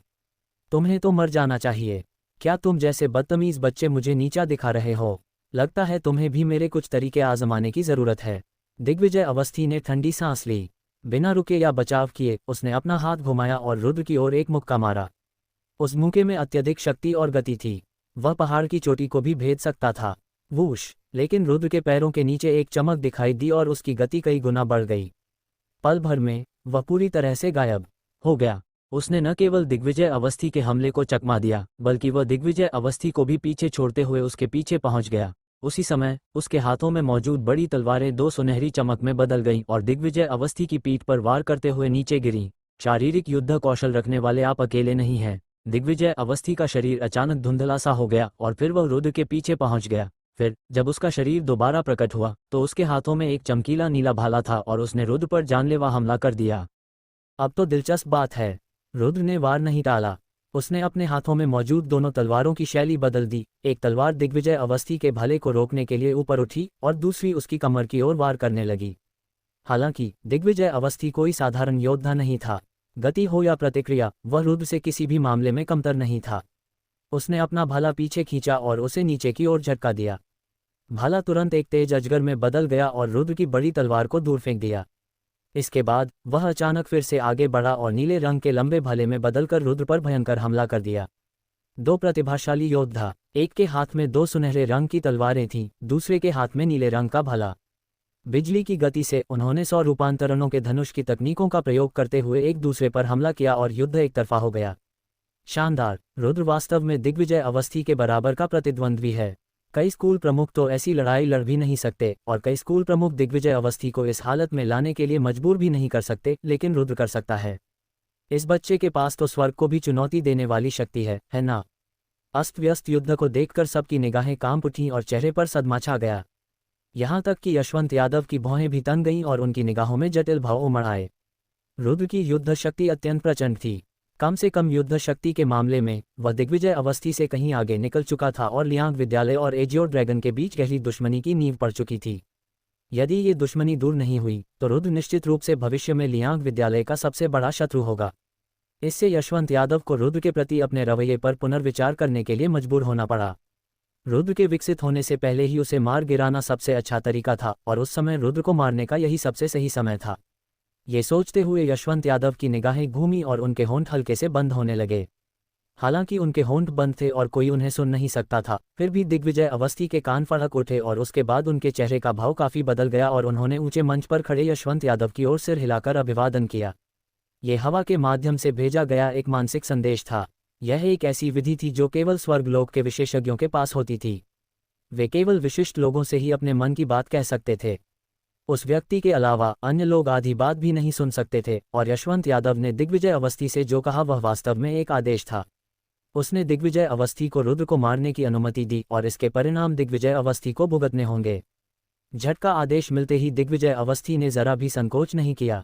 S1: तुम्हें तो मर जाना चाहिए। क्या तुम जैसे बदतमीज बच्चे मुझे नीचा दिखा रहे हो? लगता है तुम्हें भी मेरे कुछ तरीके आजमाने की जरूरत है। दिग्विजय अवस्थी ने ठंडी सांस ली। बिना रुके या बचाव किए उसने अपना हाथ घुमाया और रुद्र की ओर एक मुक्का मारा। उस मुक्के में अत्यधिक शक्ति और गति थी। वह पहाड़ की चोटी को भी भेद सकता था। वूश! लेकिन रुद्र के पैरों के नीचे एक चमक दिखाई दी और उसकी गति कई गुना बढ़ गई। पल भर में वह पूरी तरह से गायब हो गया। उसने न केवल दिग्विजय अवस्थी के हमले को चकमा दिया, बल्कि वह दिग्विजय अवस्थी को भी पीछे छोड़ते हुए उसके पीछे पहुंच गया। उसी समय उसके हाथों में मौजूद बड़ी तलवारें 2 सुनहरी चमक में बदल गईं और दिग्विजय अवस्थी की पीठ पर वार करते हुए नीचे गिरीं। शारीरिक युद्ध कौशल रखने वाले आप अकेले नहीं हैं। दिग्विजय अवस्थी का शरीर अचानक धुंधला सा हो गया और फिर वह रुद्र के पीछे पहुंच गया। फिर जब उसका शरीर दोबारा प्रकट हुआ तो उसके हाथों में एक चमकीला नीला भाला था और उसने रुद्र पर जानलेवा हमला कर दिया। अब तो दिलचस्प बात है। रुद्र ने वार नहीं टाला। उसने अपने हाथों में मौजूद दोनों तलवारों की शैली बदल दी। एक तलवार दिग्विजय अवस्थी के भाले को रोकने के लिए ऊपर उठी और दूसरी उसकी कमर की ओर वार करने लगी। हालांकि दिग्विजय अवस्थी कोई साधारण योद्धा नहीं था। गति हो या प्रतिक्रिया, वह रुद्र से किसी भी मामले में कमतर नहीं था। उसने अपना भाला पीछे खींचा और उसे नीचे की ओर झटका दिया। भाला तुरंत एक तेज अजगर में बदल गया और रुद्र की बड़ी तलवार को दूर फेंक दिया। इसके बाद वह अचानक फिर से आगे बढ़ा और नीले रंग के लंबे भाले में बदलकर रुद्र पर भयंकर हमला कर दिया। 2 प्रतिभाशाली योद्धा, एक के हाथ में 2 सुनहरे रंग की तलवारें थीं, दूसरे के हाथ में नीले रंग का भाला। बिजली की गति से उन्होंने 100 रूपांतरणों के धनुष की तकनीकों का प्रयोग करते हुए एक दूसरे पर हमला किया और युद्ध एक तरफा हो गया। शानदार! रुद्र वास्तव में दिग्विजय अवस्थी के बराबर का प्रतिद्वंद्वी है। कई स्कूल प्रमुख तो ऐसी लड़ाई लड़ भी नहीं सकते और कई स्कूल प्रमुख दिग्विजय अवस्थी को इस हालत में लाने के लिए मजबूर भी नहीं कर सकते, लेकिन रुद्र कर सकता है। इस बच्चे के पास तो स्वर्ग को भी चुनौती देने वाली शक्ति है ना? अस्त व्यस्त युद्ध को देखकर सबकी निगाहें कांप उठीं और चेहरे पर सदमा छा गया। यहाँ तक कि यशवंत यादव की भौहें भी तन गईं और उनकी निगाहों में जटिल भाव उमड़ आए। रुद्र की युद्ध शक्ति अत्यंत प्रचंड थी। कम से कम युद्ध शक्ति के मामले में वह दिग्विजय अवस्थी से कहीं आगे निकल चुका था और लियांग विद्यालय और एजियो ड्रैगन के बीच गहरी दुश्मनी की नींव पड़ चुकी थी। यदि ये दुश्मनी दूर नहीं हुई तो रुद्र निश्चित रूप से भविष्य में लियांग विद्यालय का सबसे बड़ा शत्रु होगा। इससे यशवंत यादव को रुद्र के प्रति अपने रवैये पर पुनर्विचार करने के लिए मजबूर होना पड़ा। रुद्र के विकसित होने से पहले ही उसे मार गिराना सबसे अच्छा तरीका था और उस समय रुद्र को मारने का यही सबसे सही समय था। ये सोचते हुए यशवंत यादव की निगाहें घूमी और उनके होंठ हल्के से बंद होने लगे। हालांकि उनके होंठ बंद थे और कोई उन्हें सुन नहीं सकता था, फिर भी दिग्विजय अवस्थी के कान फड़क उठे और उसके बाद उनके चेहरे का भाव काफी बदल गया और उन्होंने ऊंचे मंच पर खड़े यशवंत यादव की ओर सिर हिलाकर अभिवादन किया। ये हवा के माध्यम से भेजा गया एक मानसिक संदेश था। यह एक ऐसी विधि थी जो केवल स्वर्गलोक के विशेषज्ञों के पास होती थी। वे केवल विशिष्ट लोगों से ही अपने मन की बात कह सकते थे। उस व्यक्ति के अलावा अन्य लोग आधी बात भी नहीं सुन सकते थे, और यशवंत यादव ने दिग्विजय अवस्थी से जो कहा वह वास्तव में एक आदेश था। उसने दिग्विजय अवस्थी को रुद्र को मारने की अनुमति दी और इसके परिणाम दिग्विजय अवस्थी को भुगतने होंगे। झट का आदेश मिलते ही दिग्विजय अवस्थी ने जरा भी संकोच नहीं किया।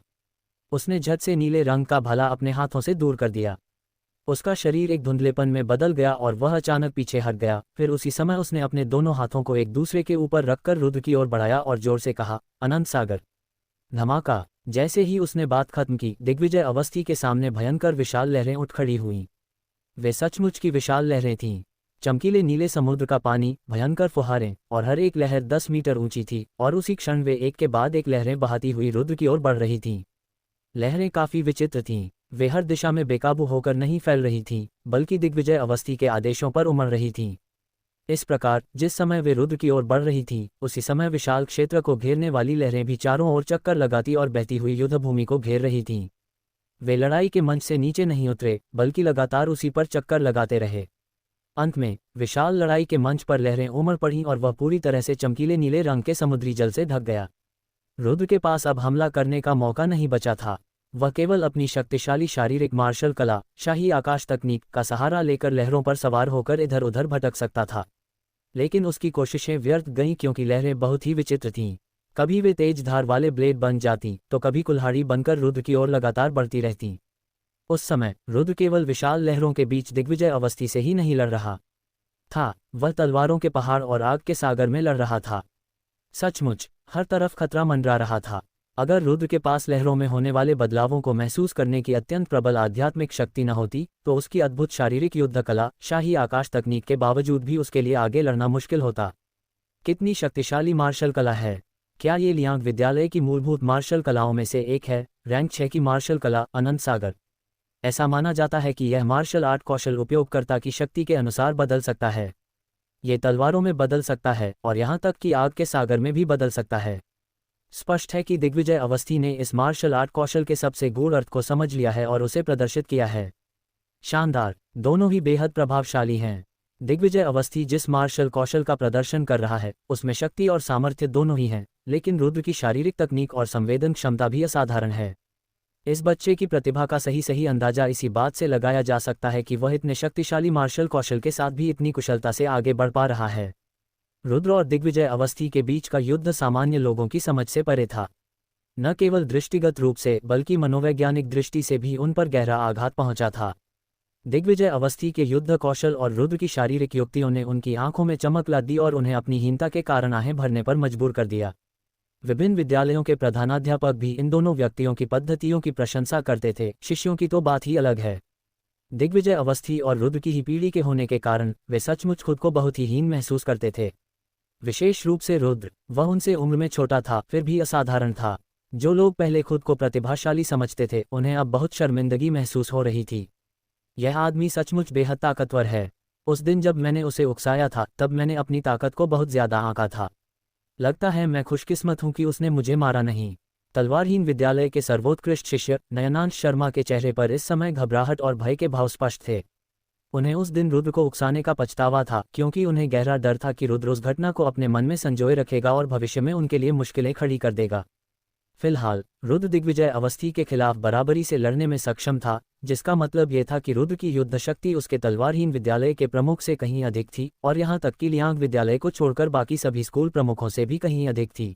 S1: उसने झट से नीले रंग का भाला अपने हाथों से दूर कर दिया। उसका शरीर एक धुंधलेपन में बदल गया और वह अचानक पीछे हट गया। फिर उसी समय उसने अपने दोनों हाथों को एक दूसरे के ऊपर रखकर रुद्र की ओर बढ़ाया और जोर से कहा, अनंत सागर। धमाका। जैसे ही उसने बात खत्म की, दिग्विजय अवस्थी के सामने भयंकर विशाल लहरें उठ खड़ी हुईं। वे सचमुच की विशाल लहरें थीं। चमकीले नीले समुद्र का पानी, भयंकर फुहारें, और हर एक लहर 10 मीटर ऊंची थी, और उसी क्षण वे एक के बाद एक लहरें बहाती हुई रुद्र की ओर बढ़ रही थीं। लहरें काफी विचित्र थीं। वे हर दिशा में बेकाबू होकर नहीं फैल रही थीं, बल्कि दिग्विजय अवस्थी के आदेशों पर उमड़ रही थीं। इस प्रकार जिस समय वे रुद्र की ओर बढ़ रही थीं, उसी समय विशाल क्षेत्र को घेरने वाली लहरें भी चारों ओर चक्कर लगाती और बहती हुई युद्धभूमि को घेर रही थीं। वे लड़ाई के मंच से नीचे नहीं उतरे, बल्कि लगातार उसी पर चक्कर लगाते रहे। अंत में विशाल लड़ाई के मंच पर लहरें उमड़ पड़ीं और वह पूरी तरह से चमकीले नीले रंग के समुद्री जल से ढक गया। रुद्र के पास अब हमला करने का मौका नहीं बचा था। वह केवल अपनी शक्तिशाली शारीरिक मार्शल कला, शाही आकाश तकनीक का सहारा लेकर लहरों पर सवार होकर इधर उधर भटक सकता था। लेकिन उसकी कोशिशें व्यर्थ गईं, क्योंकि लहरें बहुत ही विचित्र थीं। कभी वे तेज धार वाले ब्लेड बन जातीं, तो कभी कुल्हाड़ी बनकर रुद्र की ओर लगातार बढ़ती रहतीं। उस समय रुद्र केवल विशाल लहरों के बीच दिग्विजय अवस्थी से ही नहीं लड़ रहा था, वह तलवारों के पहाड़ और आग के सागर में लड़ रहा था। सचमुच हर तरफ खतरा मंडरा रहा था। अगर रुद्र के पास लहरों में होने वाले बदलावों को महसूस करने की अत्यंत प्रबल आध्यात्मिक शक्ति न होती, तो उसकी अद्भुत शारीरिक युद्ध कला, शाही आकाश तकनीक के बावजूद भी उसके लिए आगे लड़ना मुश्किल होता। कितनी शक्तिशाली मार्शल कला है! क्या ये लियांग विद्यालय की मूलभूत मार्शल कलाओं में से एक है? रैंक 6 की मार्शल कला, अनंत सागर। ऐसा माना जाता है कि यह मार्शल आर्ट कौशल उपयोगकर्ता की शक्ति के अनुसार बदल सकता है। ये तलवारों में बदल सकता है, और यहाँ तक कि आग के सागर में भी बदल सकता है। स्पष्ट है कि दिग्विजय अवस्थी ने इस मार्शल आर्ट कौशल के सबसे गूढ़ अर्थ को समझ लिया है और उसे प्रदर्शित किया है। शानदार! दोनों ही बेहद प्रभावशाली हैं। दिग्विजय अवस्थी जिस मार्शल कौशल का प्रदर्शन कर रहा है, उसमें शक्ति और सामर्थ्य दोनों ही हैं, लेकिन रुद्र की शारीरिक तकनीक और संवेदन क्षमता भी असाधारण है। इस बच्चे की प्रतिभा का सही अंदाजा इसी बात से लगाया जा सकता है कि वह इतने शक्तिशाली मार्शल कौशल के साथ भी इतनी कुशलता से आगे बढ़ पा रहा है। रुद्र और दिग्विजय अवस्थी के बीच का युद्ध सामान्य लोगों की समझ से परे था। न केवल दृष्टिगत रूप से, बल्कि मनोवैज्ञानिक दृष्टि से भी उन पर गहरा आघात पहुंचा था। दिग्विजय अवस्थी के युद्ध कौशल और रुद्र की शारीरिक युक्तियों ने उनकी आंखों में चमक ला दी और उन्हें अपनी हीनता के कारण आहें भरने पर मजबूर कर दिया। विभिन्न विद्यालयों के प्रधानाध्यापक भी इन दोनों व्यक्तियों की पद्धतियों की प्रशंसा करते थे। शिष्यों की तो बात ही अलग है। दिग्विजय अवस्थी और रुद्र की ही पीढ़ी के होने के कारण वे सचमुच खुद को बहुत ही हीन महसूस करते थे। विशेष रूप से रुद्र, वह उनसे उम्र में छोटा था, फिर भी असाधारण था। जो लोग पहले खुद को प्रतिभाशाली समझते थे, उन्हें अब बहुत शर्मिंदगी महसूस हो रही थी। यह आदमी सचमुच बेहद ताकतवर है। उस दिन जब मैंने उसे उकसाया था, तब मैंने अपनी ताकत को बहुत ज्यादा आंका था। लगता है मैं खुशकिस्मत हूं कि उसने मुझे मारा नहीं। तलवारहीन विद्यालय के सर्वोत्कृष्ट शिष्य नयनांश शर्मा के चेहरे पर इस समय घबराहट और भय के भाव स्पष्ट थे। उन्हें उस दिन रुद्र को उकसाने का पछतावा था, क्योंकि उन्हें गहरा डर था कि रुद्र उस घटना को अपने मन में संजोए रखेगा और भविष्य में उनके लिए मुश्किलें खड़ी कर देगा। फिलहाल रुद्र दिग्विजय अवस्थी के खिलाफ बराबरी से लड़ने में सक्षम था, जिसका मतलब यह था कि रुद्र की युद्ध शक्ति उसके तलवारहीन विद्यालय के प्रमुख से कहीं अधिक थी, और यहाँ तक कि लियांग विद्यालय को छोड़कर बाकी सभी स्कूल प्रमुखों से भी कहीं अधिक थी।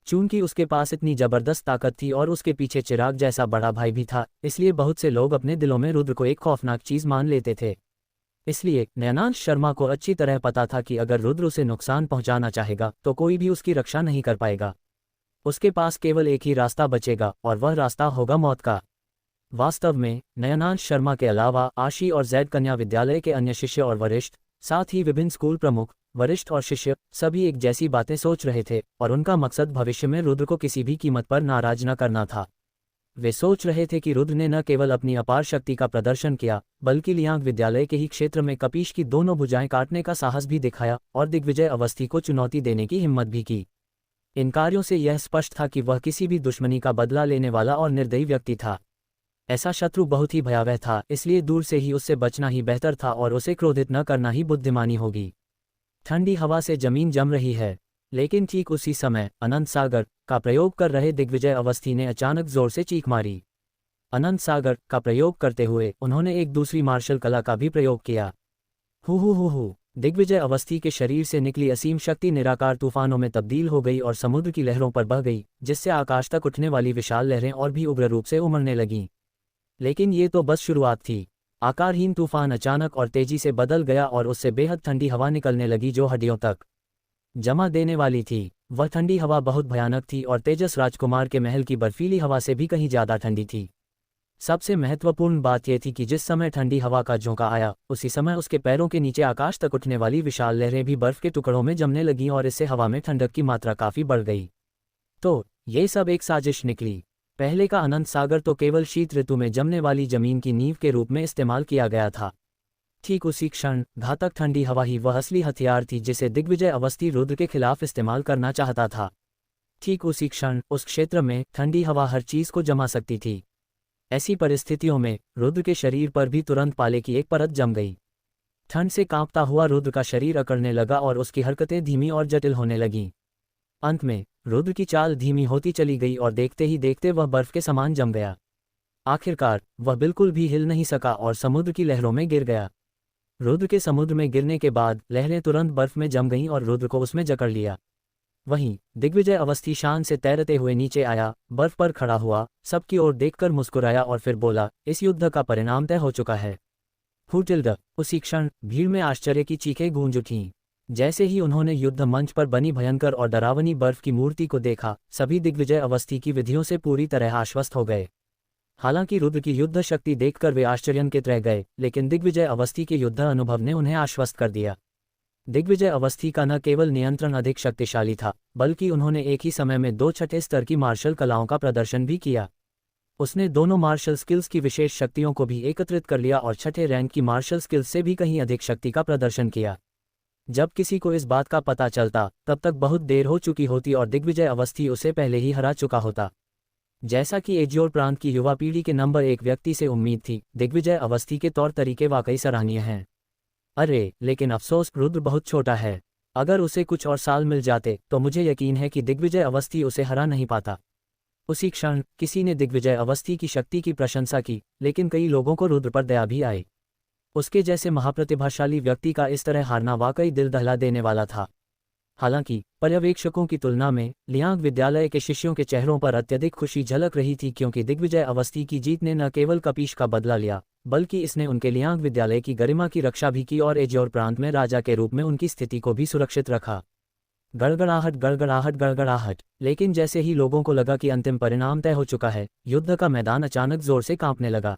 S1: चूंकि उसके पास इतनी जबरदस्त ताकत थी और उसके पीछे चिराग जैसा बड़ा भाई भी था, इसलिए बहुत से लोग अपने दिलों में रुद्र को एक खौफनाक चीज मान लेते थे। इसलिए नयनांश शर्मा को अच्छी तरह पता था कि अगर रुद्र उसे नुकसान पहुंचाना चाहेगा, तो कोई भी उसकी रक्षा नहीं कर पाएगा। उसके पास केवल एक ही रास्ता बचेगा, और वह रास्ता होगा मौत का। वास्तव में नयनांश शर्मा के अलावा आशी और जैद कन्या विद्यालय के अन्य शिष्य और वरिष्ठ, साथ ही विभिन्न स्कूल प्रमुख, वरिष्ठ और शिष्य, सभी एक जैसी बातें सोच रहे थे, और उनका मकसद भविष्य में रुद्र को किसी भी कीमत पर नाराज न करना था। वे सोच रहे थे कि रुद्र ने न केवल अपनी अपार शक्ति का प्रदर्शन किया, बल्कि लियांग विद्यालय के ही क्षेत्र में कपीश की दोनों भुजाएं काटने का साहस भी दिखाया और दिग्विजय अवस्थी को चुनौती देने की हिम्मत भी की। इन कार्यों से यह स्पष्ट था कि वह किसी भी दुश्मनी का बदला लेने वाला और निर्दयी व्यक्ति था। ऐसा शत्रु बहुत ही भयावह था, इसलिए दूर से ही उससे बचना ही बेहतर था और उसे क्रोधित न करना ही बुद्धिमानी होगी। ठंडी हवा से जमीन जम रही है। लेकिन ठीक उसी समय अनंत सागर का प्रयोग कर रहे दिग्विजय अवस्थी ने अचानक जोर से चीख मारी। अनंत सागर का प्रयोग करते हुए उन्होंने एक दूसरी मार्शल कला का भी प्रयोग किया। हु। दिग्विजय अवस्थी के शरीर से निकली असीम शक्ति निराकार तूफानों में तब्दील हो गई और समुद्र की लहरों पर बह गई, जिससे आकाश तक उठने वाली विशाल लहरें और भी उग्र रूप से उमड़ने लगीं। लेकिन ये तो बस शुरुआत थी। आकारहीन तूफान अचानक और तेजी से बदल गया और उससे बेहद ठंडी हवा निकलने लगी जो हड्डियों तक जमा देने वाली थी। वह ठंडी हवा बहुत भयानक थी और तेजस राजकुमार के महल की बर्फीली हवा से भी कहीं ज़्यादा ठंडी थी। सबसे महत्वपूर्ण बात यह थी कि जिस समय ठंडी हवा का झोंका आया, उसी समय उसके पैरों के नीचे आकाश तक उठने वाली विशाल लहरें भी बर्फ के टुकड़ों में जमने लगीं और इससे हवा में ठंडक की मात्रा काफ़ी बढ़ गई। तो ये सब एक साजिश निकली। पहले का अनंत सागर तो केवल शीत ऋतु में जमने वाली जमीन की नींव के रूप में इस्तेमाल किया गया था। ठीक उसी क्षण घातक ठंडी हवा ही वह असली हथियार थी जिसे दिग्विजय अवस्थी रुद्र के खिलाफ इस्तेमाल करना चाहता था। ठीक उसी क्षण उस क्षेत्र में ठंडी हवा हर चीज़ को जमा सकती थी। ऐसी परिस्थितियों में रुद्र के शरीर पर भी तुरंत पाले की एक परत जम गई। ठंड से कांपता हुआ रुद्र का शरीर अकड़ने लगा और उसकी हरकतें धीमी और जटिल होने लगीं। अंत में रुद्र की चाल धीमी होती चली गई और देखते ही देखते वह बर्फ के समान जम गया। आखिरकार वह बिल्कुल भी हिल नहीं सका और समुद्र की लहरों में गिर गया। रुद्र के समुद्र में गिरने के बाद लहरें तुरंत बर्फ में जम गईं और रुद्र को उसमें जकड़ लिया। वहीं दिग्विजय अवस्थी शान से तैरते हुए नीचे आया, बर्फ पर खड़ा हुआ, सबकी ओर देखकर मुस्कुराया और फिर बोला, इस युद्ध का परिणाम तय हो चुका है। हुटिल्ड। उसी क्षण भीड़ में आश्चर्य की चीखें गूंज उठीं। जैसे ही उन्होंने युद्ध मंच पर बनी भयंकर और डरावनी बर्फ की मूर्ति को देखा, सभी दिग्विजय अवस्थी की विधियों से पूरी तरह आश्वस्त हो गए। हालांकि रुद्र की युद्ध शक्ति देखकर वे आश्चर्यचकित रह गए, लेकिन दिग्विजय अवस्थी के युद्ध अनुभव ने उन्हें आश्वस्त कर दिया। दिग्विजय अवस्थी का न केवल नियंत्रण अधिक शक्तिशाली था, बल्कि उन्होंने एक ही समय में 2 छठे स्तर की मार्शल कलाओं का प्रदर्शन भी किया। उसने दोनों मार्शल स्किल्स की विशेष शक्तियों को भी एकत्रित कर लिया और छठे रैंक की मार्शल स्किल्स से भी कहीं अधिक शक्ति का प्रदर्शन किया। जब किसी को इस बात का पता चलता, तब तक बहुत देर हो चुकी होती और दिग्विजय अवस्थी उसे पहले ही हरा चुका होता। जैसा कि एज्योर प्रांत की युवा पीढ़ी के नंबर 1 व्यक्ति से उम्मीद थी, दिग्विजय अवस्थी के तौर तरीके वाकई सराहनीय हैं। अरे लेकिन अफसोस, रुद्र बहुत छोटा है। अगर उसे कुछ और साल मिल जाते तो मुझे यकीन है कि दिग्विजय अवस्थी उसे हरा नहीं पाता। उसी क्षण किसी ने दिग्विजय अवस्थी की शक्ति की प्रशंसा की, लेकिन कई लोगों को रुद्र पर दया भी आई। उसके जैसे महाप्रतिभाशाली व्यक्ति का इस तरह हारना वाकई दिल दहला देने वाला था। हालांकि पर्यवेक्षकों की तुलना में लियांग विद्यालय के शिष्यों के चेहरों पर अत्यधिक खुशी झलक रही थी, क्योंकि दिग्विजय अवस्थी की जीत ने न केवल कपीश का बदला लिया, बल्कि इसने उनके लियांग विद्यालय की गरिमा की रक्षा भी की और एज्योर प्रांत में राजा के रूप में उनकी स्थिति को भी सुरक्षित रखा। गड़गड़ाहट गड़गड़ाहट गड़गड़ाहट। लेकिन जैसे ही लोगों को लगा कि अंतिम परिणाम तय हो चुका है, युद्ध का मैदान अचानक जोर से कांपने लगा।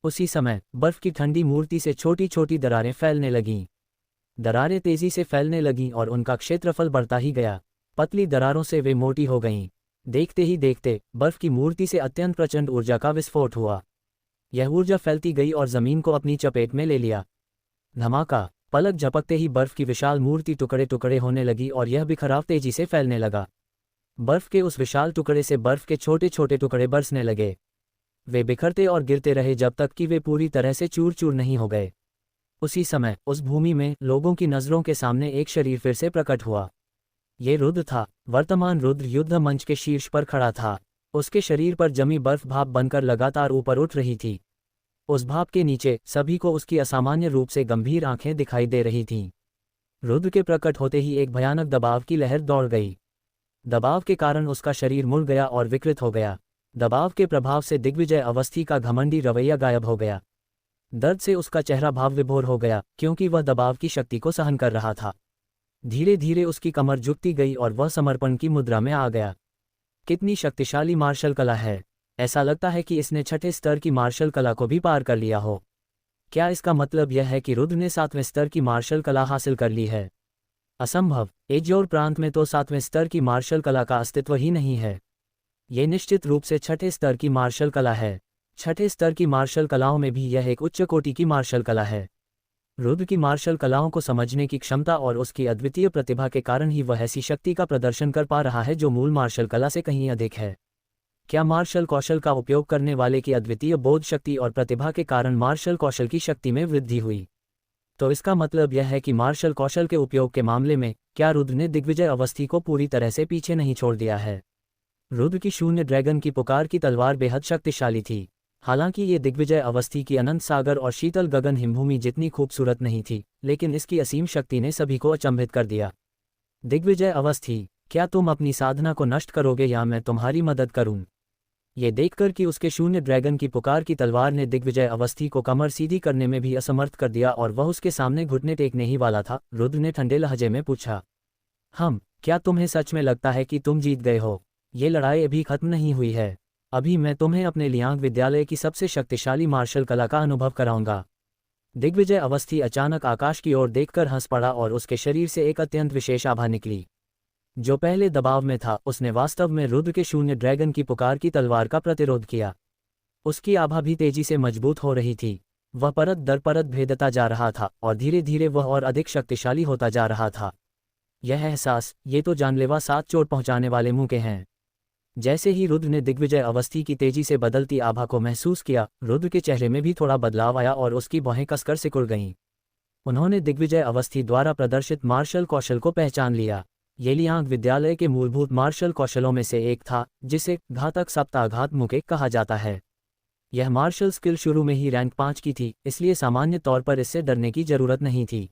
S1: उसी समय बर्फ की ठंडी मूर्ति से छोटी छोटी दरारें फैलने लगीं। दरारें तेजी से फैलने लगीं और उनका क्षेत्रफल बढ़ता ही गया। पतली दरारों से वे मोटी हो गईं। देखते ही देखते बर्फ की मूर्ति से अत्यंत प्रचंड ऊर्जा का विस्फोट हुआ। यह ऊर्जा फैलती गई और जमीन को अपनी चपेट में ले लिया। धमाका। पलक झपकते ही बर्फ की विशाल मूर्ति टुकड़े टुकड़े होने लगी और यह बिखराव तेजी से फैलने लगा। बर्फ के उस विशाल टुकड़े से बर्फ के छोटे छोटे टुकड़े बरसने लगे। वे बिखरते और गिरते रहे जब तक कि वे पूरी तरह से चूर चूर नहीं हो गए। उसी समय उस भूमि में लोगों की नज़रों के सामने एक शरीर फिर से प्रकट हुआ। ये रुद्र था। वर्तमान रुद्र युद्ध मंच के शीर्ष पर खड़ा था। उसके शरीर पर जमी बर्फ भाप बनकर लगातार ऊपर उठ रही थी। उस भाप के नीचे सभी को उसकी असामान्य रूप से गंभीर आंखें दिखाई दे रही थीं। रुद्र के प्रकट होते ही एक भयानक दबाव की लहर दौड़ गई। दबाव के कारण उसका शरीर मुड़ गया और विकृत हो गया। दबाव के प्रभाव से दिग्विजय अवस्थी का घमंडी रवैया गायब हो गया। दर्द से उसका चेहरा भाव विभोर हो गया, क्योंकि वह दबाव की शक्ति को सहन कर रहा था। धीरे धीरे उसकी कमर झुकती गई और वह समर्पण की मुद्रा में आ गया। कितनी शक्तिशाली मार्शल कला है! ऐसा लगता है कि इसने छठे स्तर की मार्शल कला को भी पार कर लिया हो। क्या इसका मतलब यह है कि रुद्र ने 7वें स्तर की मार्शल कला हासिल कर ली है? असंभव। एज्योर प्रांत में तो 7वें स्तर की मार्शल कला का अस्तित्व ही नहीं है। ये निश्चित रूप से छठे स्तर की मार्शल कला है। छठे स्तर की मार्शल कलाओं में भी यह एक उच्च कोटि की मार्शल कला है। रुद्र की मार्शल कलाओं को समझने की क्षमता और उसकी अद्वितीय प्रतिभा के कारण ही वह ऐसी शक्ति का प्रदर्शन कर पा रहा है जो मूल मार्शल कला से कहीं अधिक है। क्या मार्शल कौशल का उपयोग करने वाले की अद्वितीय बोध शक्ति और प्रतिभा के कारण मार्शल कौशल की शक्ति में वृद्धि हुई? तो इसका मतलब यह है कि मार्शल कौशल के उपयोग के मामले में क्या रुद्र ने दिग्विजय अवस्थी को पूरी तरह से पीछे नहीं छोड़ दिया है। रुद्र की शून्य ड्रैगन की पुकार की तलवार बेहद शक्तिशाली थी। हालांकि ये दिग्विजय अवस्थी की अनंत सागर और शीतल गगन हिमभूमि जितनी खूबसूरत नहीं थी, लेकिन इसकी असीम शक्ति ने सभी को अचंभित कर दिया। दिग्विजय अवस्थी, क्या तुम अपनी साधना को नष्ट करोगे या मैं तुम्हारी मदद करूं? ये देखकर कि उसके शून्य ड्रैगन की पुकार की तलवार ने दिग्विजय अवस्थी को कमर सीधी करने में भी असमर्थ कर दिया और वह उसके सामने घुटने टेकने ही वाला था, रुद्र ने ठंडे लहजे में पूछा, क्या तुम्हें सच में लगता है कि तुम जीत गए हो? ये लड़ाई अभी खत्म नहीं हुई है। अभी मैं तुम्हें अपने लियांग विद्यालय की सबसे शक्तिशाली मार्शल कला का अनुभव कराऊंगा। दिग्विजय अवस्थी अचानक आकाश की ओर देखकर हंस पड़ा और उसके शरीर से एक अत्यंत विशेष आभा निकली। जो पहले दबाव में था, उसने वास्तव में रुद्र के शून्य ड्रैगन की पुकार की तलवार का प्रतिरोध किया। उसकी आभा भी तेजी से मजबूत हो रही थी। वह परत दर परत भेदता जा रहा था और धीरे धीरे वह और अधिक शक्तिशाली होता जा रहा था। यह एहसास, ये तो जानलेवा साथ चोट पहुंचाने वाले मुंह के हैं। जैसे ही रुद्र ने दिग्विजय अवस्थी की तेजी से बदलती आभा को महसूस किया, रुद्र के चेहरे में भी थोड़ा बदलाव आया और उसकी बाहें कसकर सिकुड़ गईं। उन्होंने दिग्विजय अवस्थी द्वारा प्रदर्शित मार्शल कौशल को पहचान लिया। ये लियांग विद्यालय के मूलभूत मार्शल कौशलों में से एक था, जिसे घातक सप्ताघात मुके कहा जाता है। यह मार्शल स्किल शुरू में ही रैंक 5 की थी, इसलिए सामान्य तौर पर इससे डरने की जरूरत नहीं थी।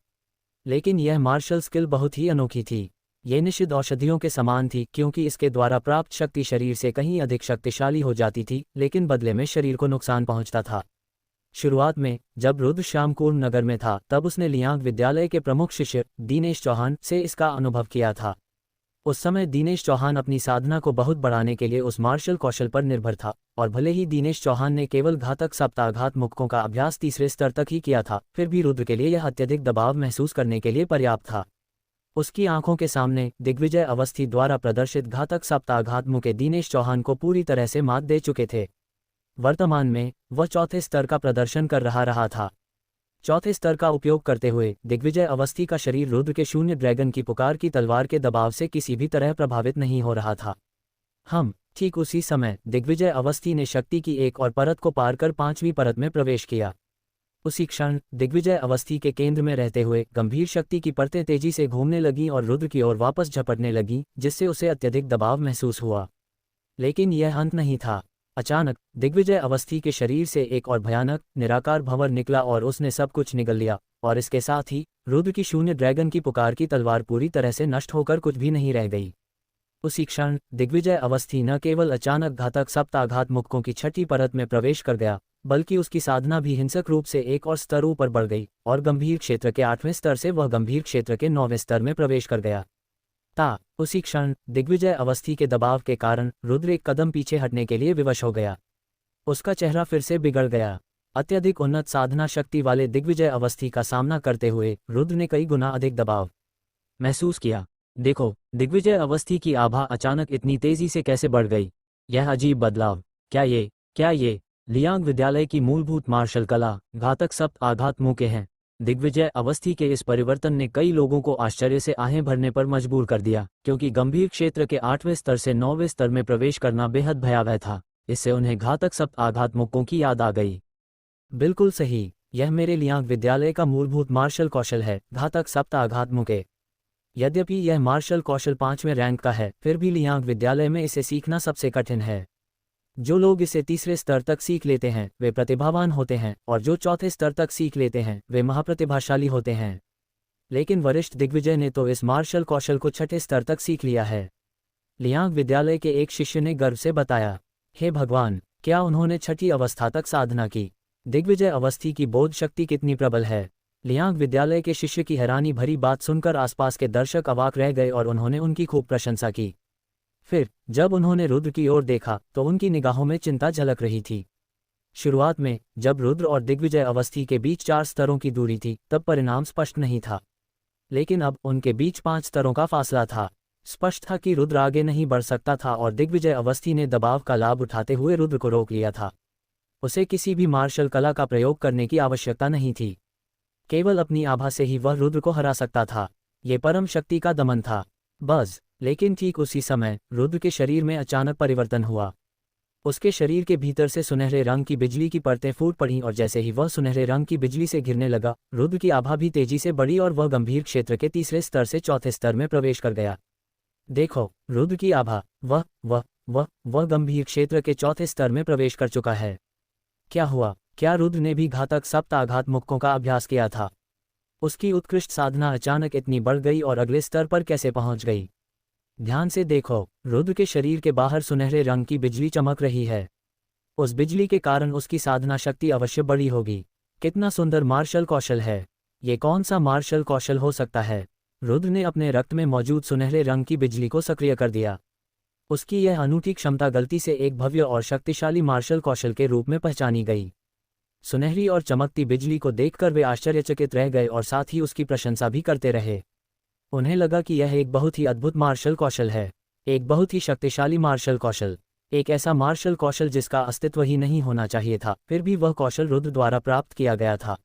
S1: लेकिन यह मार्शल स्किल बहुत ही अनोखी थी। ये निषिद्ध औषधियों के समान थी, क्योंकि इसके द्वारा प्राप्त शक्ति शरीर से कहीं अधिक शक्तिशाली हो जाती थी, लेकिन बदले में शरीर को नुकसान पहुंचता था। शुरुआत में जब रुद्र श्यामकुंड नगर में था, तब उसने लियांग विद्यालय के प्रमुख शिष्य दिनेश चौहान से इसका अनुभव किया था। उस समय दिनेश चौहान अपनी साधना को बहुत बढ़ाने के लिए उस मार्शल कौशल पर निर्भर था, और भले ही दिनेश चौहान ने केवल घातक सप्ताघात मुक्कों का अभ्यास तीसरे स्तर तक ही किया था, फिर भी रुद्र के लिए यह अत्यधिक दबाव महसूस करने के लिए पर्याप्त था। उसकी आंखों के सामने दिग्विजय अवस्थी द्वारा प्रदर्शित घातक सप्ताघात मुके दिनेश चौहान को पूरी तरह से मात दे चुके थे। वर्तमान में वह चौथे स्तर का प्रदर्शन कर रहा था। चौथे स्तर का उपयोग करते हुए दिग्विजय अवस्थी का शरीर रुद्र के शून्य ड्रैगन की पुकार की तलवार के दबाव से किसी भी तरह प्रभावित नहीं हो रहा था। ठीक उसी समय दिग्विजय अवस्थी ने शक्ति की एक और परत को पार कर 5वीं परत में प्रवेश किया। उसी क्षण दिग्विजय अवस्थी के केंद्र में रहते हुए गंभीर शक्ति की परतें तेजी से घूमने लगीं और रुद्र की ओर वापस झपटने लगीं, जिससे उसे अत्यधिक दबाव महसूस हुआ। लेकिन यह अंत नहीं था। अचानक दिग्विजय अवस्थी के शरीर से एक और भयानक निराकार भंवर निकला और उसने सब कुछ निगल लिया, और इसके साथ ही रुद्र की शून्य ड्रैगन की पुकार की तलवार पूरी तरह से नष्ट होकर कुछ भी नहीं रह गई। उसी क्षण दिग्विजय अवस्थी न केवल अचानक घातक सप्ताघात मुक्कों की छठी परत में प्रवेश कर गया, बल्कि उसकी साधना भी हिंसक रूप से एक और स्तर ऊपर बढ़ गई और गंभीर क्षेत्र के 8वें स्तर से वह गंभीर क्षेत्र के 9वें स्तर में प्रवेश कर गया। उसी क्षण दिग्विजय अवस्थी के दबाव के कारण रुद्र एक कदम पीछे हटने के लिए विवश हो गया। उसका चेहरा फिर से बिगड़ गया। अत्यधिक उन्नत साधना शक्ति वाले दिग्विजय अवस्थी का सामना करते हुए रुद्र ने कई गुना अधिक दबाव महसूस किया। देखो, दिग्विजय अवस्थी की आभा अचानक इतनी तेजी से कैसे बढ़ गई? यह अजीब बदलाव, क्या ये लियांग विद्यालय की मूलभूत मार्शल कला घातक सप्त आघात मुके हैं? दिग्विजय अवस्थी के इस परिवर्तन ने कई लोगों को आश्चर्य से आहें भरने पर मजबूर कर दिया, क्योंकि गंभीर क्षेत्र के 8वें स्तर से 9वें स्तर में प्रवेश करना बेहद भयावह था। इससे उन्हें घातक सप्त आघात मुक्कों की याद आ गई। बिल्कुल सही, यह मेरे लियांग विद्यालय का मूलभूत मार्शल कौशल है, घातक सप्त आघात मुके। यद्यपि यह मार्शल कौशल 5वें रैंक का है, फिर भी लियांग विद्यालय में इसे सीखना सबसे कठिन है। जो लोग इसे तीसरे स्तर तक सीख लेते हैं वे प्रतिभावान होते हैं, और जो चौथे स्तर तक सीख लेते हैं वे महाप्रतिभाशाली होते हैं। लेकिन वरिष्ठ दिग्विजय ने तो इस मार्शल कौशल को छठे स्तर तक सीख लिया है। लियांग विद्यालय के एक शिष्य ने गर्व से बताया, हे भगवान, क्या उन्होंने छठी अवस्था तक साधना की? दिग्विजय अवस्थी की बोध शक्ति कितनी प्रबल है। लियांग विद्यालय के शिष्य की हैरानी भरी बात सुनकर आसपास के दर्शक अवाक रह गए और उन्होंने उनकी खूब प्रशंसा की। फिर जब उन्होंने रुद्र की ओर देखा तो उनकी निगाहों में चिंता झलक रही थी। शुरुआत में जब रुद्र और दिग्विजय अवस्थी के बीच 4 स्तरों की दूरी थी, तब परिणाम स्पष्ट नहीं था। लेकिन अब उनके बीच 5 स्तरों का फासला था। स्पष्ट था कि रुद्र आगे नहीं बढ़ सकता था और दिग्विजय अवस्थी ने दबाव का लाभ उठाते हुए रुद्र को रोक लिया था। उसे किसी भी मार्शल कला का प्रयोग करने की आवश्यकता नहीं थी। केवल अपनी आभा से ही वह रुद्र को हरा सकता था। ये परम शक्ति का दमन था। बस लेकिन ठीक उसी समय रुद्र के शरीर में अचानक परिवर्तन हुआ। उसके शरीर के भीतर से सुनहरे रंग की बिजली की परतें फूट पड़ीं और जैसे ही वह सुनहरे रंग की बिजली से गिरने लगा, रुद्र की आभा भी तेजी से बढ़ी और वह गंभीर क्षेत्र के तीसरे स्तर से चौथे स्तर में प्रवेश कर गया। देखो, रुद्र की आभा, वह गंभीर क्षेत्र के चौथे स्तर में प्रवेश कर चुका है। क्या हुआ? क्या रुद्र ने भी घातक सप्ताघात मुक्कों का अभ्यास किया था? उसकी उत्कृष्ट साधना अचानक इतनी बढ़ गई और अगले स्तर पर कैसे पहुंच गई? ध्यान से देखो, रुद्र के शरीर के बाहर सुनहरे रंग की बिजली चमक रही है। उस बिजली के कारण उसकी साधना शक्ति अवश्य बड़ी होगी। कितना सुंदर मार्शल कौशल है! ये कौन सा मार्शल कौशल हो सकता है? रुद्र ने अपने रक्त में मौजूद सुनहरे रंग की बिजली को सक्रिय कर दिया। उसकी यह अनूठी क्षमता गलती से एक भव्य और शक्तिशाली मार्शल कौशल के रूप में पहचानी गई। सुनहरी और चमकती बिजली को देखकर वे आश्चर्यचकित रह गए और साथ ही उसकी प्रशंसा भी करते रहे। उन्हें लगा कि यह एक बहुत ही अद्भुत मार्शल कौशल है, एक बहुत ही शक्तिशाली मार्शल कौशल, एक ऐसा मार्शल कौशल जिसका अस्तित्व ही नहीं होना चाहिए था, फिर भी वह कौशल रुद्र द्वारा प्राप्त किया गया था।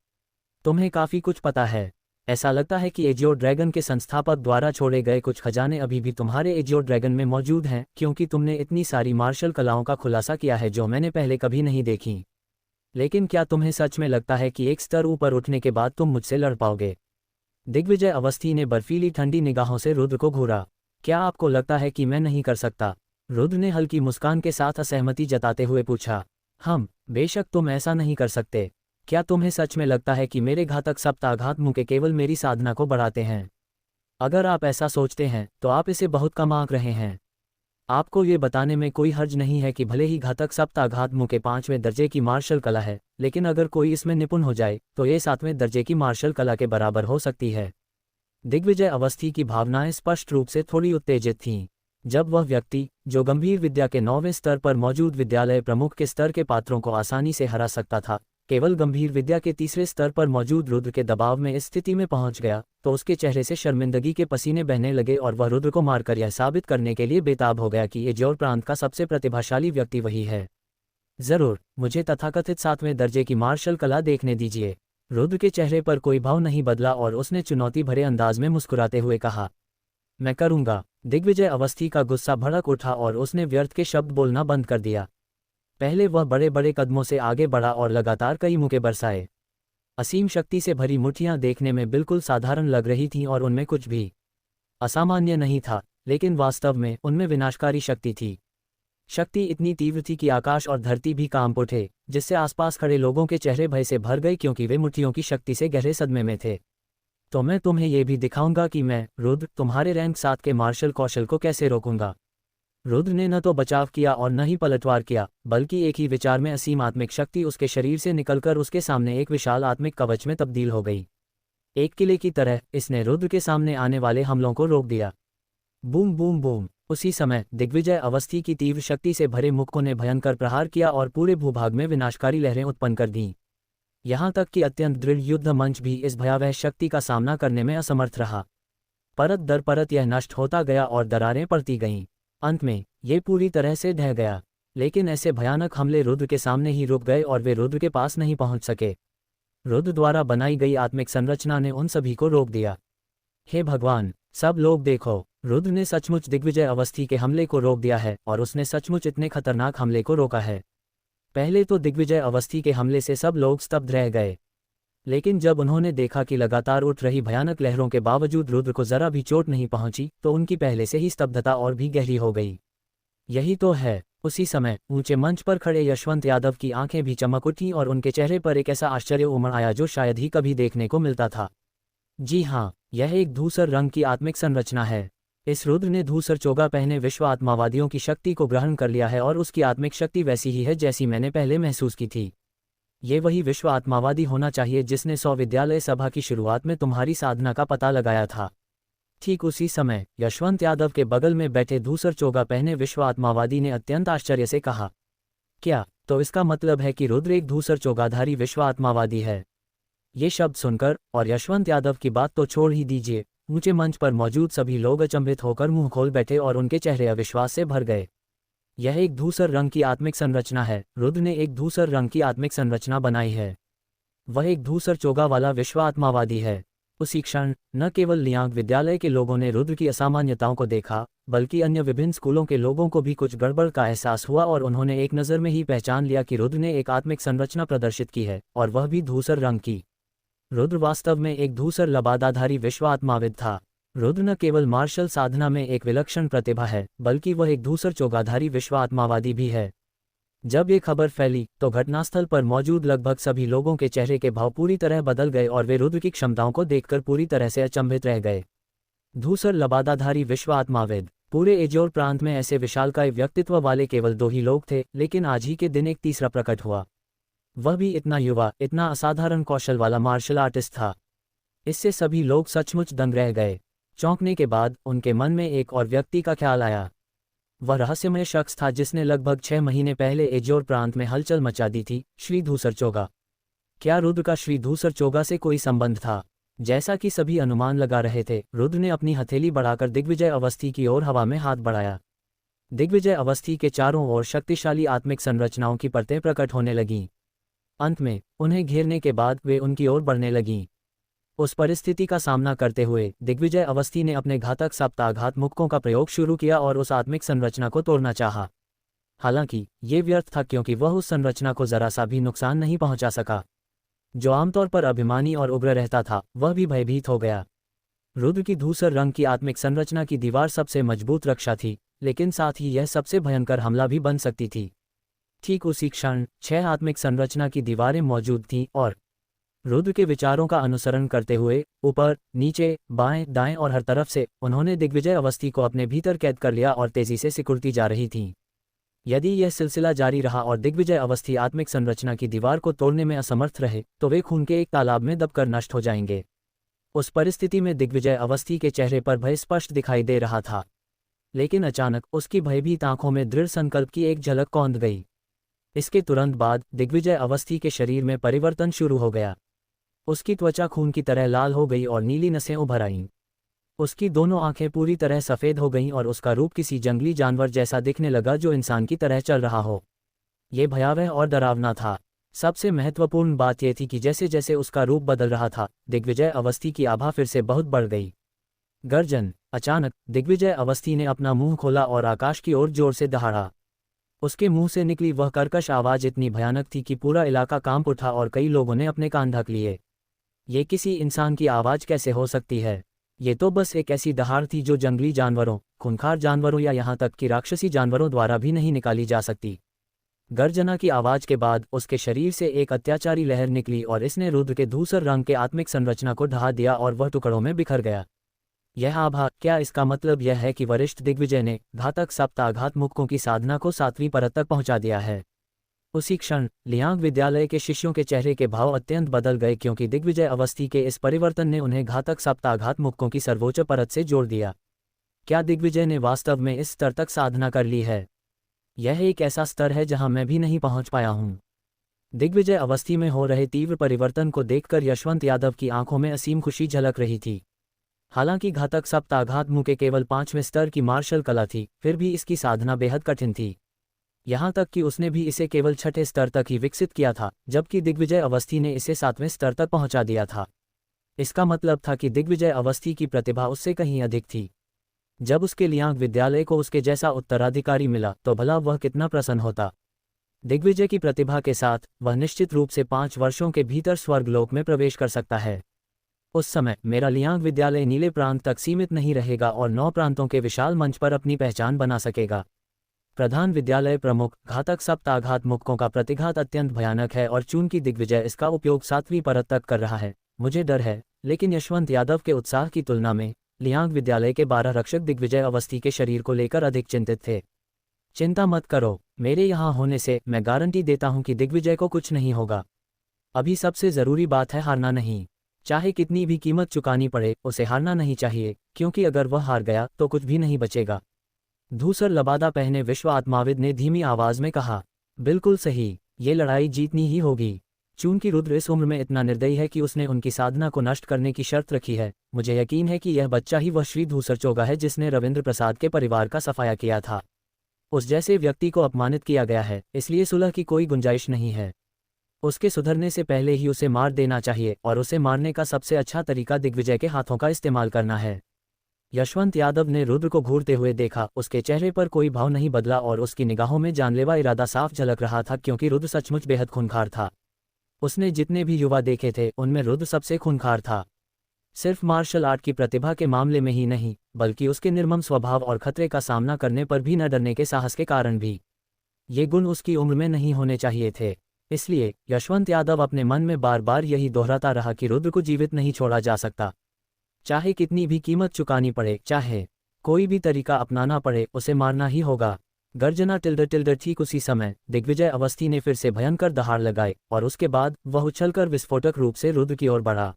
S1: तुम्हें काफ़ी कुछ पता है। ऐसा लगता है कि एजियो ड्रैगन के संस्थापक द्वारा छोड़े गए कुछ खजाने अभी भी तुम्हारे एजियो ड्रैगन में मौजूद हैं, क्योंकि तुमने इतनी सारी मार्शल कलाओं का खुलासा किया है जो मैंने पहले कभी नहीं देखी। लेकिन क्या तुम्हें सच में लगता है कि एक स्तर ऊपर उठने के बाद तुम मुझसे लड़ पाओगे? दिग्विजय अवस्थी ने बर्फीली ठंडी निगाहों से रुद्र को घूरा। क्या आपको लगता है कि मैं नहीं कर सकता? रुद्र ने हल्की मुस्कान के साथ असहमति जताते हुए पूछा। बेशक तुम ऐसा नहीं कर सकते। क्या तुम्हें सच में लगता है कि मेरे घातक सप्ताघात मुक्के केवल मेरी साधना को बढ़ाते हैं? अगर आप ऐसा सोचते हैं तो आप इसे बहुत कम आंक रहे हैं। आपको ये बताने में कोई हर्ज नहीं है कि भले ही घातक सप्ताघात मुक्के 5वें दर्जे की मार्शल कला है, लेकिन अगर कोई इसमें निपुण हो जाए तो ये 7वें दर्जे की मार्शल कला के बराबर हो सकती है। दिग्विजय अवस्थी की भावनाएं स्पष्ट रूप से थोड़ी उत्तेजित थीं। जब वह व्यक्ति, जो गंभीर विद्या के 9वें स्तर पर मौजूद विद्यालय प्रमुख के स्तर के पात्रों को आसानी से हरा सकता था, केवल गंभीर विद्या के तीसरे स्तर पर मौजूद रुद्र के दबाव में इस स्थिति में पहुंच गया, तो उसके चेहरे से शर्मिंदगी के पसीने बहने लगे और वह रुद्र को मारकर यह साबित करने के लिए बेताब हो गया कि एजियोर प्रांत का सबसे प्रतिभाशाली व्यक्ति वही है। जरूर, मुझे तथाकथित 7वें दर्जे की मार्शल कला देखने दीजिए। रुद्र के चेहरे पर कोई भाव नहीं बदला और उसने चुनौती भरे अंदाज में मुस्कुराते हुए कहा, मैं करूंगा। दिग्विजय अवस्थी का गुस्सा भड़क उठा और उसने व्यर्थ के शब्द बोलना बंद कर दिया। पहले वह बड़े बड़े कदमों से आगे बढ़ा और लगातार कई मुक्के बरसाए। असीम शक्ति से भरी मुट्ठियां देखने में बिल्कुल साधारण लग रही थीं और उनमें कुछ भी असामान्य नहीं था, लेकिन वास्तव में उनमें विनाशकारी शक्ति थी। शक्ति इतनी तीव्र थी कि आकाश और धरती भी कांप उठे, जिससे आसपास खड़े लोगों के चेहरे भय से भर गए, क्योंकि वे मुट्ठियों की शक्ति से गहरे सदमे में थे। तो मैं तुम्हें यह भी दिखाऊंगा कि मैं, रुद्र, तुम्हारे रैंक 7 के मार्शल कौशल को कैसे रोकूंगा। रुद्र ने न तो बचाव किया और न ही पलटवार किया, बल्कि एक ही विचार में असीम आत्मिक शक्ति उसके शरीर से निकलकर उसके सामने एक विशाल आत्मिक कवच में तब्दील हो गई। एक किले की तरह इसने रुद्र के सामने आने वाले हमलों को रोक दिया। Boom boom boom. उसी समय दिग्विजय अवस्थी की तीव्र शक्ति से भरे मुक्कों ने भयंकर प्रहार किया और पूरे भूभाग में विनाशकारी लहरें उत्पन्न कर दीं। यहाँ तक कि अत्यंत दृढ़ युद्ध मंच भी इस भयावह शक्ति का सामना करने में असमर्थ रहा। परत दर परत यह नष्ट होता गया और दरारें पड़ती गईं। अंत में ये पूरी तरह से ढह गया। लेकिन ऐसे भयानक हमले रुद्र के सामने ही रुक गए और वे रुद्र के पास नहीं पहुंच सके। रुद्र द्वारा बनाई गई आत्मिक संरचना ने उन सभी को रोक दिया। हे भगवान, सब लोग देखो, रुद्र ने सचमुच दिग्विजय अवस्थी के हमले को रोक दिया है और उसने सचमुच इतने खतरनाक हमले को रोका है। पहले तो दिग्विजय अवस्थी के हमले से सब लोग स्तब्ध रह गए, लेकिन जब उन्होंने देखा कि लगातार उठ रही भयानक लहरों के बावजूद रुद्र को जरा भी चोट नहीं पहुंची, तो उनकी पहले से ही स्तब्धता और भी गहरी हो गई। यही तो है। उसी समय ऊंचे मंच पर खड़े यशवंत यादव की आंखें भी चमक उठीं और उनके चेहरे पर एक ऐसा आश्चर्य उमड़ आया जो शायद ही कभी देखने को मिलता था। जी हाँ, यह एक धूसर रंग की आत्मिक संरचना है। इस रुद्र ने धूसर चोगा पहने विश्व आत्मावादियों की शक्ति को ग्रहण कर लिया है और उसकी आत्मिक शक्ति वैसी ही है जैसी मैंने पहले महसूस की थी। ये वही विश्व आत्मावादी होना चाहिए जिसने 100 विद्यालय सभा की शुरुआत में तुम्हारी साधना का पता लगाया था। ठीक उसी समय यशवंत यादव के बगल में बैठे धूसर चोगा पहने विश्व आत्मावादी ने अत्यंत आश्चर्य से कहा, क्या तो इसका मतलब है कि रुद्र एक धूसर चोगाधारी विश्व आत्मावादी है? ये शब्द सुनकर, और यशवंत यादव की बात तो छोड़ ही दीजिए, ऊंचे मंच पर मौजूद सभी लोग अचंभित होकर मुंह खोल बैठे और उनके चेहरे अविश्वास से भर गए। यह एक धूसर रंग की आत्मिक संरचना है। रुद्र ने एक धूसर रंग की आत्मिक संरचना बनाई है। वह एक धूसर चोगा वाला विश्व आत्मावादी है। उसी क्षण न केवल लियांग विद्यालय के लोगों ने रुद्र की असामान्यताओं को देखा, बल्कि अन्य विभिन्न स्कूलों के लोगों को भी कुछ गड़बड़ का एहसास हुआ और उन्होंने एक नज़र में ही पहचान लिया कि रुद्र ने एक आत्मिक संरचना प्रदर्शित की है, और वह भी धूसर रंग की। रुद्र वास्तव में एक धूसर लबादाधारी विश्व आत्माविद था। रुद्र न केवल मार्शल साधना में एक विलक्षण प्रतिभा है, बल्कि वह एक धूसर चोगाधारी विश्व आत्मावादी भी है। जब ये खबर फैली तो घटनास्थल पर मौजूद लगभग सभी लोगों के चेहरे के भाव पूरी तरह बदल गए और वे रुद्र की क्षमताओं को देखकर पूरी तरह से अचंभित रह गए। धूसर लबादाधारी विश्व आत्माविद। पूरे एजोर प्रांत में ऐसे विशालकाय व्यक्तित्व वाले केवल 2 ही लोग थे, लेकिन आज ही के दिन एक तीसरा प्रकट हुआ। वह भी इतना युवा, इतना असाधारण कौशल वाला मार्शल आर्टिस्ट था। इससे सभी लोग सचमुच दंग रह गए। चौंकने के बाद उनके मन में एक और व्यक्ति का ख्याल आया। वह रहस्यमय शख्स था जिसने लगभग 6 महीने पहले एजोर प्रांत में हलचल मचा दी थी, श्री धूसर चोगा। क्या रुद्र का श्री धूसर चोगा से कोई संबंध था? जैसा कि सभी अनुमान लगा रहे थे, रुद्र ने अपनी हथेली बढ़ाकर दिग्विजय अवस्थी की ओर हवा में हाथ बढ़ाया। दिग्विजय अवस्थी के चारों ओर शक्तिशाली आत्मिक संरचनाओं की परतें प्रकट होने लगीं। अंत में उन्हें घेरने के बाद वे उनकी ओर बढ़ने लगीं। उस परिस्थिति का सामना करते हुए दिग्विजय अवस्थी ने अपने घातक सप्ताघात मुक्कों का प्रयोग शुरू किया और उस आत्मिक संरचना को तोड़ना चाहा। हालांकि ये व्यर्थ था, क्योंकि वह उस संरचना को जरा सा भी नुकसान नहीं पहुंचा सका। जो आमतौर पर अभिमानी और उग्र रहता था, वह भी भयभीत हो गया। रुद्र की धूसर रंग की आत्मिक संरचना की दीवार सबसे मजबूत रक्षा थी, लेकिन साथ ही यह सबसे भयंकर हमला भी बन सकती थी। ठीक उसी क्षण 6 आत्मिक संरचना की दीवारें मौजूद थीं और रुद्र के विचारों का अनुसरण करते हुए ऊपर, नीचे, बाएं, दाएं और हर तरफ से उन्होंने दिग्विजय अवस्थी को अपने भीतर कैद कर लिया और तेजी से सिकुड़ती जा रही थीं। यदि यह सिलसिला जारी रहा और दिग्विजय अवस्थी आत्मिक संरचना की दीवार को तोड़ने में असमर्थ रहे, तो वे खून के एक तालाब में दबकर नष्ट हो जाएंगे। उस परिस्थिति में दिग्विजय अवस्थी के चेहरे पर भय स्पष्ट दिखाई दे रहा था, लेकिन अचानक उसकी भयभीत आंखों में दृढ़ संकल्प की एक झलक कौंध गई। इसके तुरंत बाद दिग्विजय अवस्थी के शरीर में परिवर्तन शुरू हो गया। उसकी त्वचा खून की तरह लाल हो गई और नीली नसें उभर आईं। उसकी दोनों आंखें पूरी तरह सफ़ेद हो गईं और उसका रूप किसी जंगली जानवर जैसा दिखने लगा जो इंसान की तरह चल रहा हो। ये भयावह और डरावना था। सबसे महत्वपूर्ण बात यह थी कि जैसे जैसे उसका रूप बदल रहा था, दिग्विजय अवस्थी की आभा फिर से बहुत बढ़ गई। गर्जन। अचानक दिग्विजय अवस्थी ने अपना मुंह खोला और आकाश की ओर जोर से दहाड़ा। उसके मुंह से निकली वह कर्कश आवाज़ इतनी भयानक थी कि पूरा इलाका कांप उठा और कई लोगों ने अपने कान ढक लिए। ये किसी इंसान की आवाज़ कैसे हो सकती है? ये तो बस एक ऐसी दहाड़ थी जो जंगली जानवरों, खूंखार जानवरों या यहाँ तक कि राक्षसी जानवरों द्वारा भी नहीं निकाली जा सकती। गर्जना की आवाज़ के बाद उसके शरीर से एक अत्याचारी लहर निकली और इसने रुद्र के धूसर रंग के आत्मिक संरचना को ढहा दिया और वह टुकड़ों में बिखर गया। यह आभा, क्या इसका मतलब यह है कि वरिष्ठ दिग्विजय ने घातक सप्ताघात मुक्कों की साधना को 7वीं परत तक पहुंचा दिया है? उसी क्षण लियांग विद्यालय के शिष्यों के चेहरे के भाव अत्यंत बदल गए, क्योंकि दिग्विजय अवस्थी के इस परिवर्तन ने उन्हें घातक सप्ताघात मुक्कों की सर्वोच्च परत से जोड़ दिया। क्या दिग्विजय ने वास्तव में इस स्तर तक साधना कर ली है? यह एक ऐसा स्तर है जहां मैं भी नहीं पहुंच पाया हूं। दिग्विजय अवस्थी में हो रहे तीव्र परिवर्तन को देखकर यशवंत यादव की आंखों में असीम खुशी झलक रही थी। हालांकि घातक सप्ताघात मुक्के केवल 5वें स्तर की मार्शल कला थी, फिर भी इसकी साधना बेहद कठिन थी। यहाँ तक कि उसने भी इसे केवल 6ठे स्तर तक ही विकसित किया था, जबकि दिग्विजय अवस्थी ने इसे 7वें स्तर तक पहुंचा दिया था। इसका मतलब था कि दिग्विजय अवस्थी की प्रतिभा उससे कहीं अधिक थी। जब उसके लियांग विद्यालय को उसके जैसा उत्तराधिकारी मिला तो भला वह कितना प्रसन्न होता। दिग्विजय की प्रतिभा के साथ वह निश्चित रूप से 5 वर्षों के भीतर स्वर्गलोक में प्रवेश कर सकता है। उस समय मेरा लियांग विद्यालय नीले प्रांत तक सीमित नहीं रहेगा और 9 प्रांतों के विशाल मंच पर अपनी पहचान बना सकेगा। प्रधान विद्यालय प्रमुख, घातक सप्ताघात मुक्कों का प्रतिघात अत्यंत भयानक है और चूंकि दिग्विजय इसका उपयोग 7वीं परत तक कर रहा है, मुझे डर है, लेकिन यशवंत यादव के उत्साह की तुलना में लियांग विद्यालय के 12 रक्षक दिग्विजय अवस्थी के शरीर को लेकर अधिक चिंतित थे। चिंता मत करो, मेरे यहाँ होने से मैं गारंटी देता हूँ कि दिग्विजय को कुछ नहीं होगा। अभी सबसे ज़रूरी बात है हारना नहीं। चाहे कितनी भी कीमत चुकानी पड़े, उसे हारना नहीं चाहिए, क्योंकि अगर वह हार गया तो कुछ भी नहीं बचेगा। धूसर लबादा पहने विश्व आत्माविद ने धीमी आवाज में कहा। बिल्कुल सही, ये लड़ाई जीतनी ही होगी। चूंकि रुद्र इस उम्र में इतना निर्दयी है कि उसने उनकी साधना को नष्ट करने की शर्त रखी है, मुझे यकीन है कि यह बच्चा ही वह श्री धूसर चोगा है जिसने रविंद्र प्रसाद के परिवार का सफाया किया था। उस जैसे व्यक्ति को अपमानित किया गया है, इसलिए सुलह की कोई गुंजाइश नहीं है। उसके सुधरने से पहले ही उसे मार देना चाहिए, और उसे मारने का सबसे अच्छा तरीका दिग्विजय के हाथों का इस्तेमाल करना है। यशवंत यादव ने रुद्र को घूरते हुए देखा। उसके चेहरे पर कोई भाव नहीं बदला और उसकी निगाहों में जानलेवा इरादा साफ झलक रहा था, क्योंकि रुद्र सचमुच बेहद खूंखार था। उसने जितने भी युवा देखे थे उनमें रुद्र सबसे खूंखार था। सिर्फ मार्शल आर्ट की प्रतिभा के मामले में ही नहीं, बल्कि उसके निर्मम स्वभाव और खतरे का सामना करने पर भी न डरने के साहस के कारण भी। ये गुण उसकी उम्र में नहीं होने चाहिए थे। इसलिए यशवंत यादव अपने मन में बार बार यही दोहराता रहा कि रुद्र को जीवित नहीं छोड़ा जा सकता। चाहे कितनी भी कीमत चुकानी पड़े, चाहे कोई भी तरीका अपनाना पड़े, उसे मारना ही होगा। गर्जना टिल्डर टिल्डर। ठीक उसी समय दिग्विजय अवस्थी ने फिर से भयंकर दहाड़ लगाए और उसके बाद वह उछलकर विस्फोटक रूप से रुद्र की ओर बढ़ा।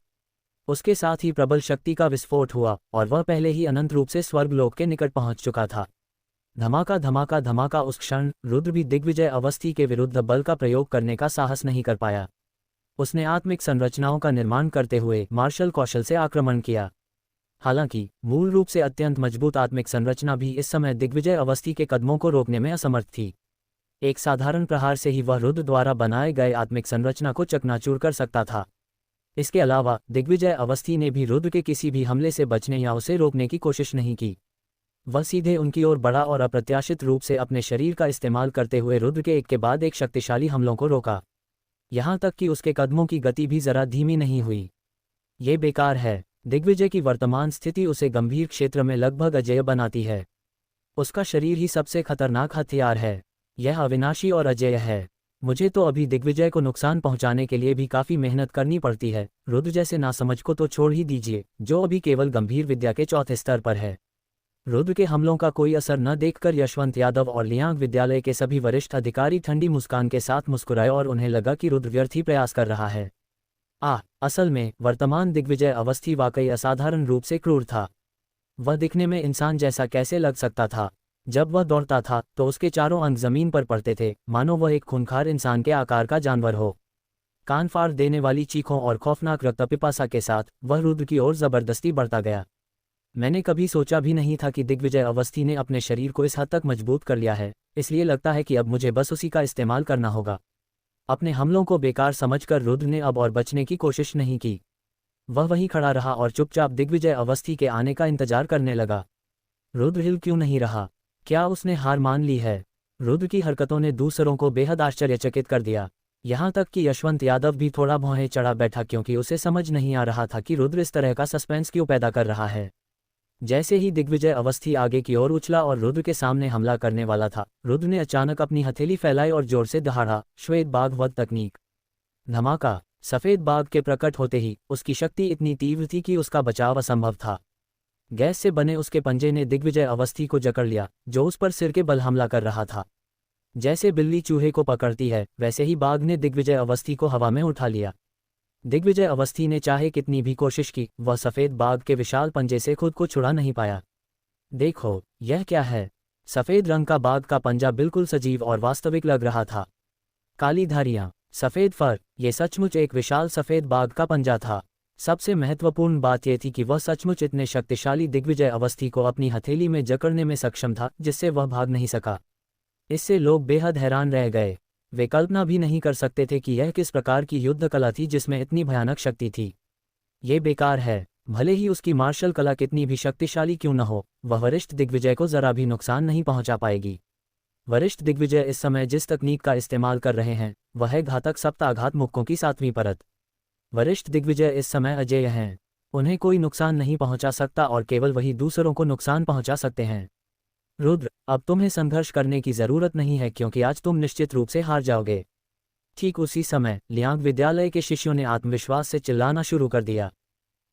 S1: उसके साथ ही प्रबल शक्ति का विस्फोट हुआ और वह पहले ही अनंत रूप से स्वर्गलोक के निकट पहुंच चुका था। धमाका धमाका धमाका। उस क्षण रुद्र भी दिग्विजय अवस्थी के विरुद्ध बल का प्रयोग करने का साहस नहीं कर पाया। उसने आत्मिक संरचनाओं का निर्माण करते हुए मार्शल कौशल से आक्रमण किया। हालांकि मूल रूप से अत्यंत मजबूत आत्मिक संरचना भी इस समय दिग्विजय अवस्थी के कदमों को रोकने में असमर्थ थी। एक साधारण प्रहार से ही वह रुद्र द्वारा बनाए गए आत्मिक संरचना को चकनाचूर कर सकता था। इसके अलावा दिग्विजय अवस्थी ने भी रुद्र के किसी भी हमले से बचने या उसे रोकने की कोशिश नहीं की। वह सीधे उनकी ओर बढ़ा और अप्रत्याशित रूप से अपने शरीर का इस्तेमाल करते हुए रुद्र के एक के बाद एक शक्तिशाली हमलों को रोका। यहाँ तक कि उसके कदमों की गति भी जरा धीमी नहीं हुई। ये बेकार है। दिग्विजय की वर्तमान स्थिति उसे गंभीर क्षेत्र में लगभग अजेय बनाती है। उसका शरीर ही सबसे खतरनाक हथियार है। यह अविनाशी और अजेय है। मुझे तो अभी दिग्विजय को नुकसान पहुंचाने के लिए भी काफी मेहनत करनी पड़ती है। रुद्र जैसे नासमझ को तो छोड़ ही दीजिए, जो अभी केवल गंभीर विद्या के चौथे स्तर पर है। रुद्र के हमलों का कोई असर न देखकर यशवंत यादव और लियांग विद्यालय के सभी वरिष्ठ अधिकारी ठंडी मुस्कान के साथ मुस्कुराए और उन्हें लगा कि रुद्र व्यर्थ ही प्रयास कर रहा है। असल में वर्तमान दिग्विजय अवस्थी वाकई असाधारण रूप से क्रूर था। वह दिखने में इंसान जैसा कैसे लग सकता था? जब वह दौड़ता था तो उसके चारों अंग जमीन पर पड़ते थे, मानो वह एक खूंखार इंसान के आकार का जानवर हो। कान फाड़ देने वाली चीखों और खौफनाक रक्तपिपासा के साथ वह रुद्र की ओर जबरदस्ती बढ़ता गया। मैंने कभी सोचा भी नहीं था कि दिग्विजय अवस्थी ने अपने शरीर को इस हद तक मजबूत कर लिया है, इसलिए लगता है कि अब मुझे बस उसी का इस्तेमाल करना होगा। अपने हमलों को बेकार समझकर रुद्र ने अब और बचने की कोशिश नहीं की। वह वहीं खड़ा रहा और चुपचाप दिग्विजय अवस्थी के आने का इंतजार करने लगा। रुद्र हिल क्यों नहीं रहा? क्या उसने हार मान ली है? रुद्र की हरकतों ने दूसरों को बेहद आश्चर्यचकित कर दिया। यहाँ तक कि यशवंत यादव भी थोड़ा भौहें चढ़ा बैठा, क्योंकि उसे समझ नहीं आ रहा था कि रुद्र इस तरह का सस्पेंस क्यों पैदा कर रहा है। जैसे ही दिग्विजय अवस्थी आगे की ओर उछला और रुद्र के सामने हमला करने वाला था, रुद्र ने अचानक अपनी हथेली फैलाई और जोर से दहाड़ा। श्वेत बाघ वध तकनीक। धमाका। सफेद बाघ के प्रकट होते ही उसकी शक्ति इतनी तीव्र थी कि उसका बचाव असंभव था। गैस से बने उसके पंजे ने दिग्विजय अवस्थी को जकड़ लिया, जो उस पर सिर के बल हमला कर रहा था। जैसे बिल्ली चूहे को पकड़ती है, वैसे ही बाघ ने दिग्विजय अवस्थी को हवा में उठा लिया। दिग्विजय अवस्थी ने चाहे कितनी भी कोशिश की, वह सफेद बाघ के विशाल पंजे से खुद को छुड़ा नहीं पाया। देखो, यह क्या है? सफेद रंग का बाघ का पंजा बिल्कुल सजीव और वास्तविक लग रहा था। काली धारियां, सफेद फर, ये सचमुच एक विशाल सफेद बाघ का पंजा था। सबसे महत्वपूर्ण बात यह थी कि वह सचमुच इतने शक्तिशाली दिग्विजय अवस्थी को अपनी हथेली में जकड़ने में सक्षम था, जिससे वह भाग नहीं सका। इससे लोग बेहद हैरान रह गए। वे कल्पना भी नहीं कर सकते थे कि यह किस प्रकार की युद्ध कला थी जिसमें इतनी भयानक शक्ति थी। ये बेकार है। भले ही उसकी मार्शल कला कितनी भी शक्तिशाली क्यों न हो, वह वरिष्ठ दिग्विजय को जरा भी नुकसान नहीं पहुंचा पाएगी। वरिष्ठ दिग्विजय इस समय जिस तकनीक का इस्तेमाल कर रहे हैं, वह है घातक सप्ताघात मुक्कों की 7वीं परत। वरिष्ठ दिग्विजय इस समय अजेय हैं। उन्हें कोई नुकसान नहीं पहुंचा सकता और केवल वही दूसरों को नुकसान पहुंचा सकते हैं। रुद्र, अब तुम्हें संघर्ष करने की जरूरत नहीं है, क्योंकि आज तुम निश्चित रूप से हार जाओगे। ठीक उसी समय लियांग विद्यालय के शिष्यों ने आत्मविश्वास से चिल्लाना शुरू कर दिया।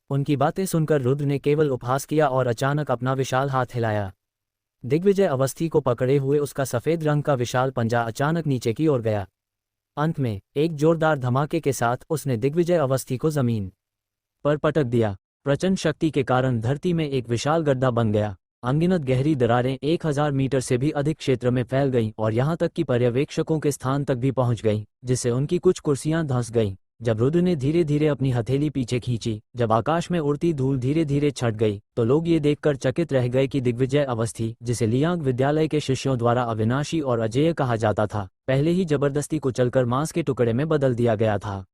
S1: उनकी बातें सुनकर रुद्र ने केवल उपहास किया और अचानक अपना विशाल हाथ हिलाया। दिग्विजय अवस्थी को पकड़े हुए उसका सफेद रंग का विशाल पंजा अचानक नीचे की ओर गया। अंत में एक जोरदार धमाके के साथ उसने दिग्विजय अवस्थी को जमीन पर पटक दिया। प्रचंड शक्ति के कारण धरती में एक विशाल गड्ढा बन गया। अनगिनत गहरी दरारें 1000 मीटर से भी अधिक क्षेत्र में फैल गईं और यहाँ तक कि पर्यवेक्षकों के स्थान तक भी पहुँच गईं, जिससे उनकी कुछ कुर्सियां धंस गईं। जब रुद्र ने धीरे धीरे अपनी हथेली पीछे खींची, जब आकाश में उड़ती धूल धीरे धीरे छट गई, तो लोग ये देखकर चकित रह गए कि दिग्विजय अवस्थी, जिसे लियांग विद्यालय के शिष्यों द्वारा अविनाशी और अजेय कहा जाता था, पहले ही जबरदस्ती कुचलकर मांस के टुकड़े में बदल दिया गया था।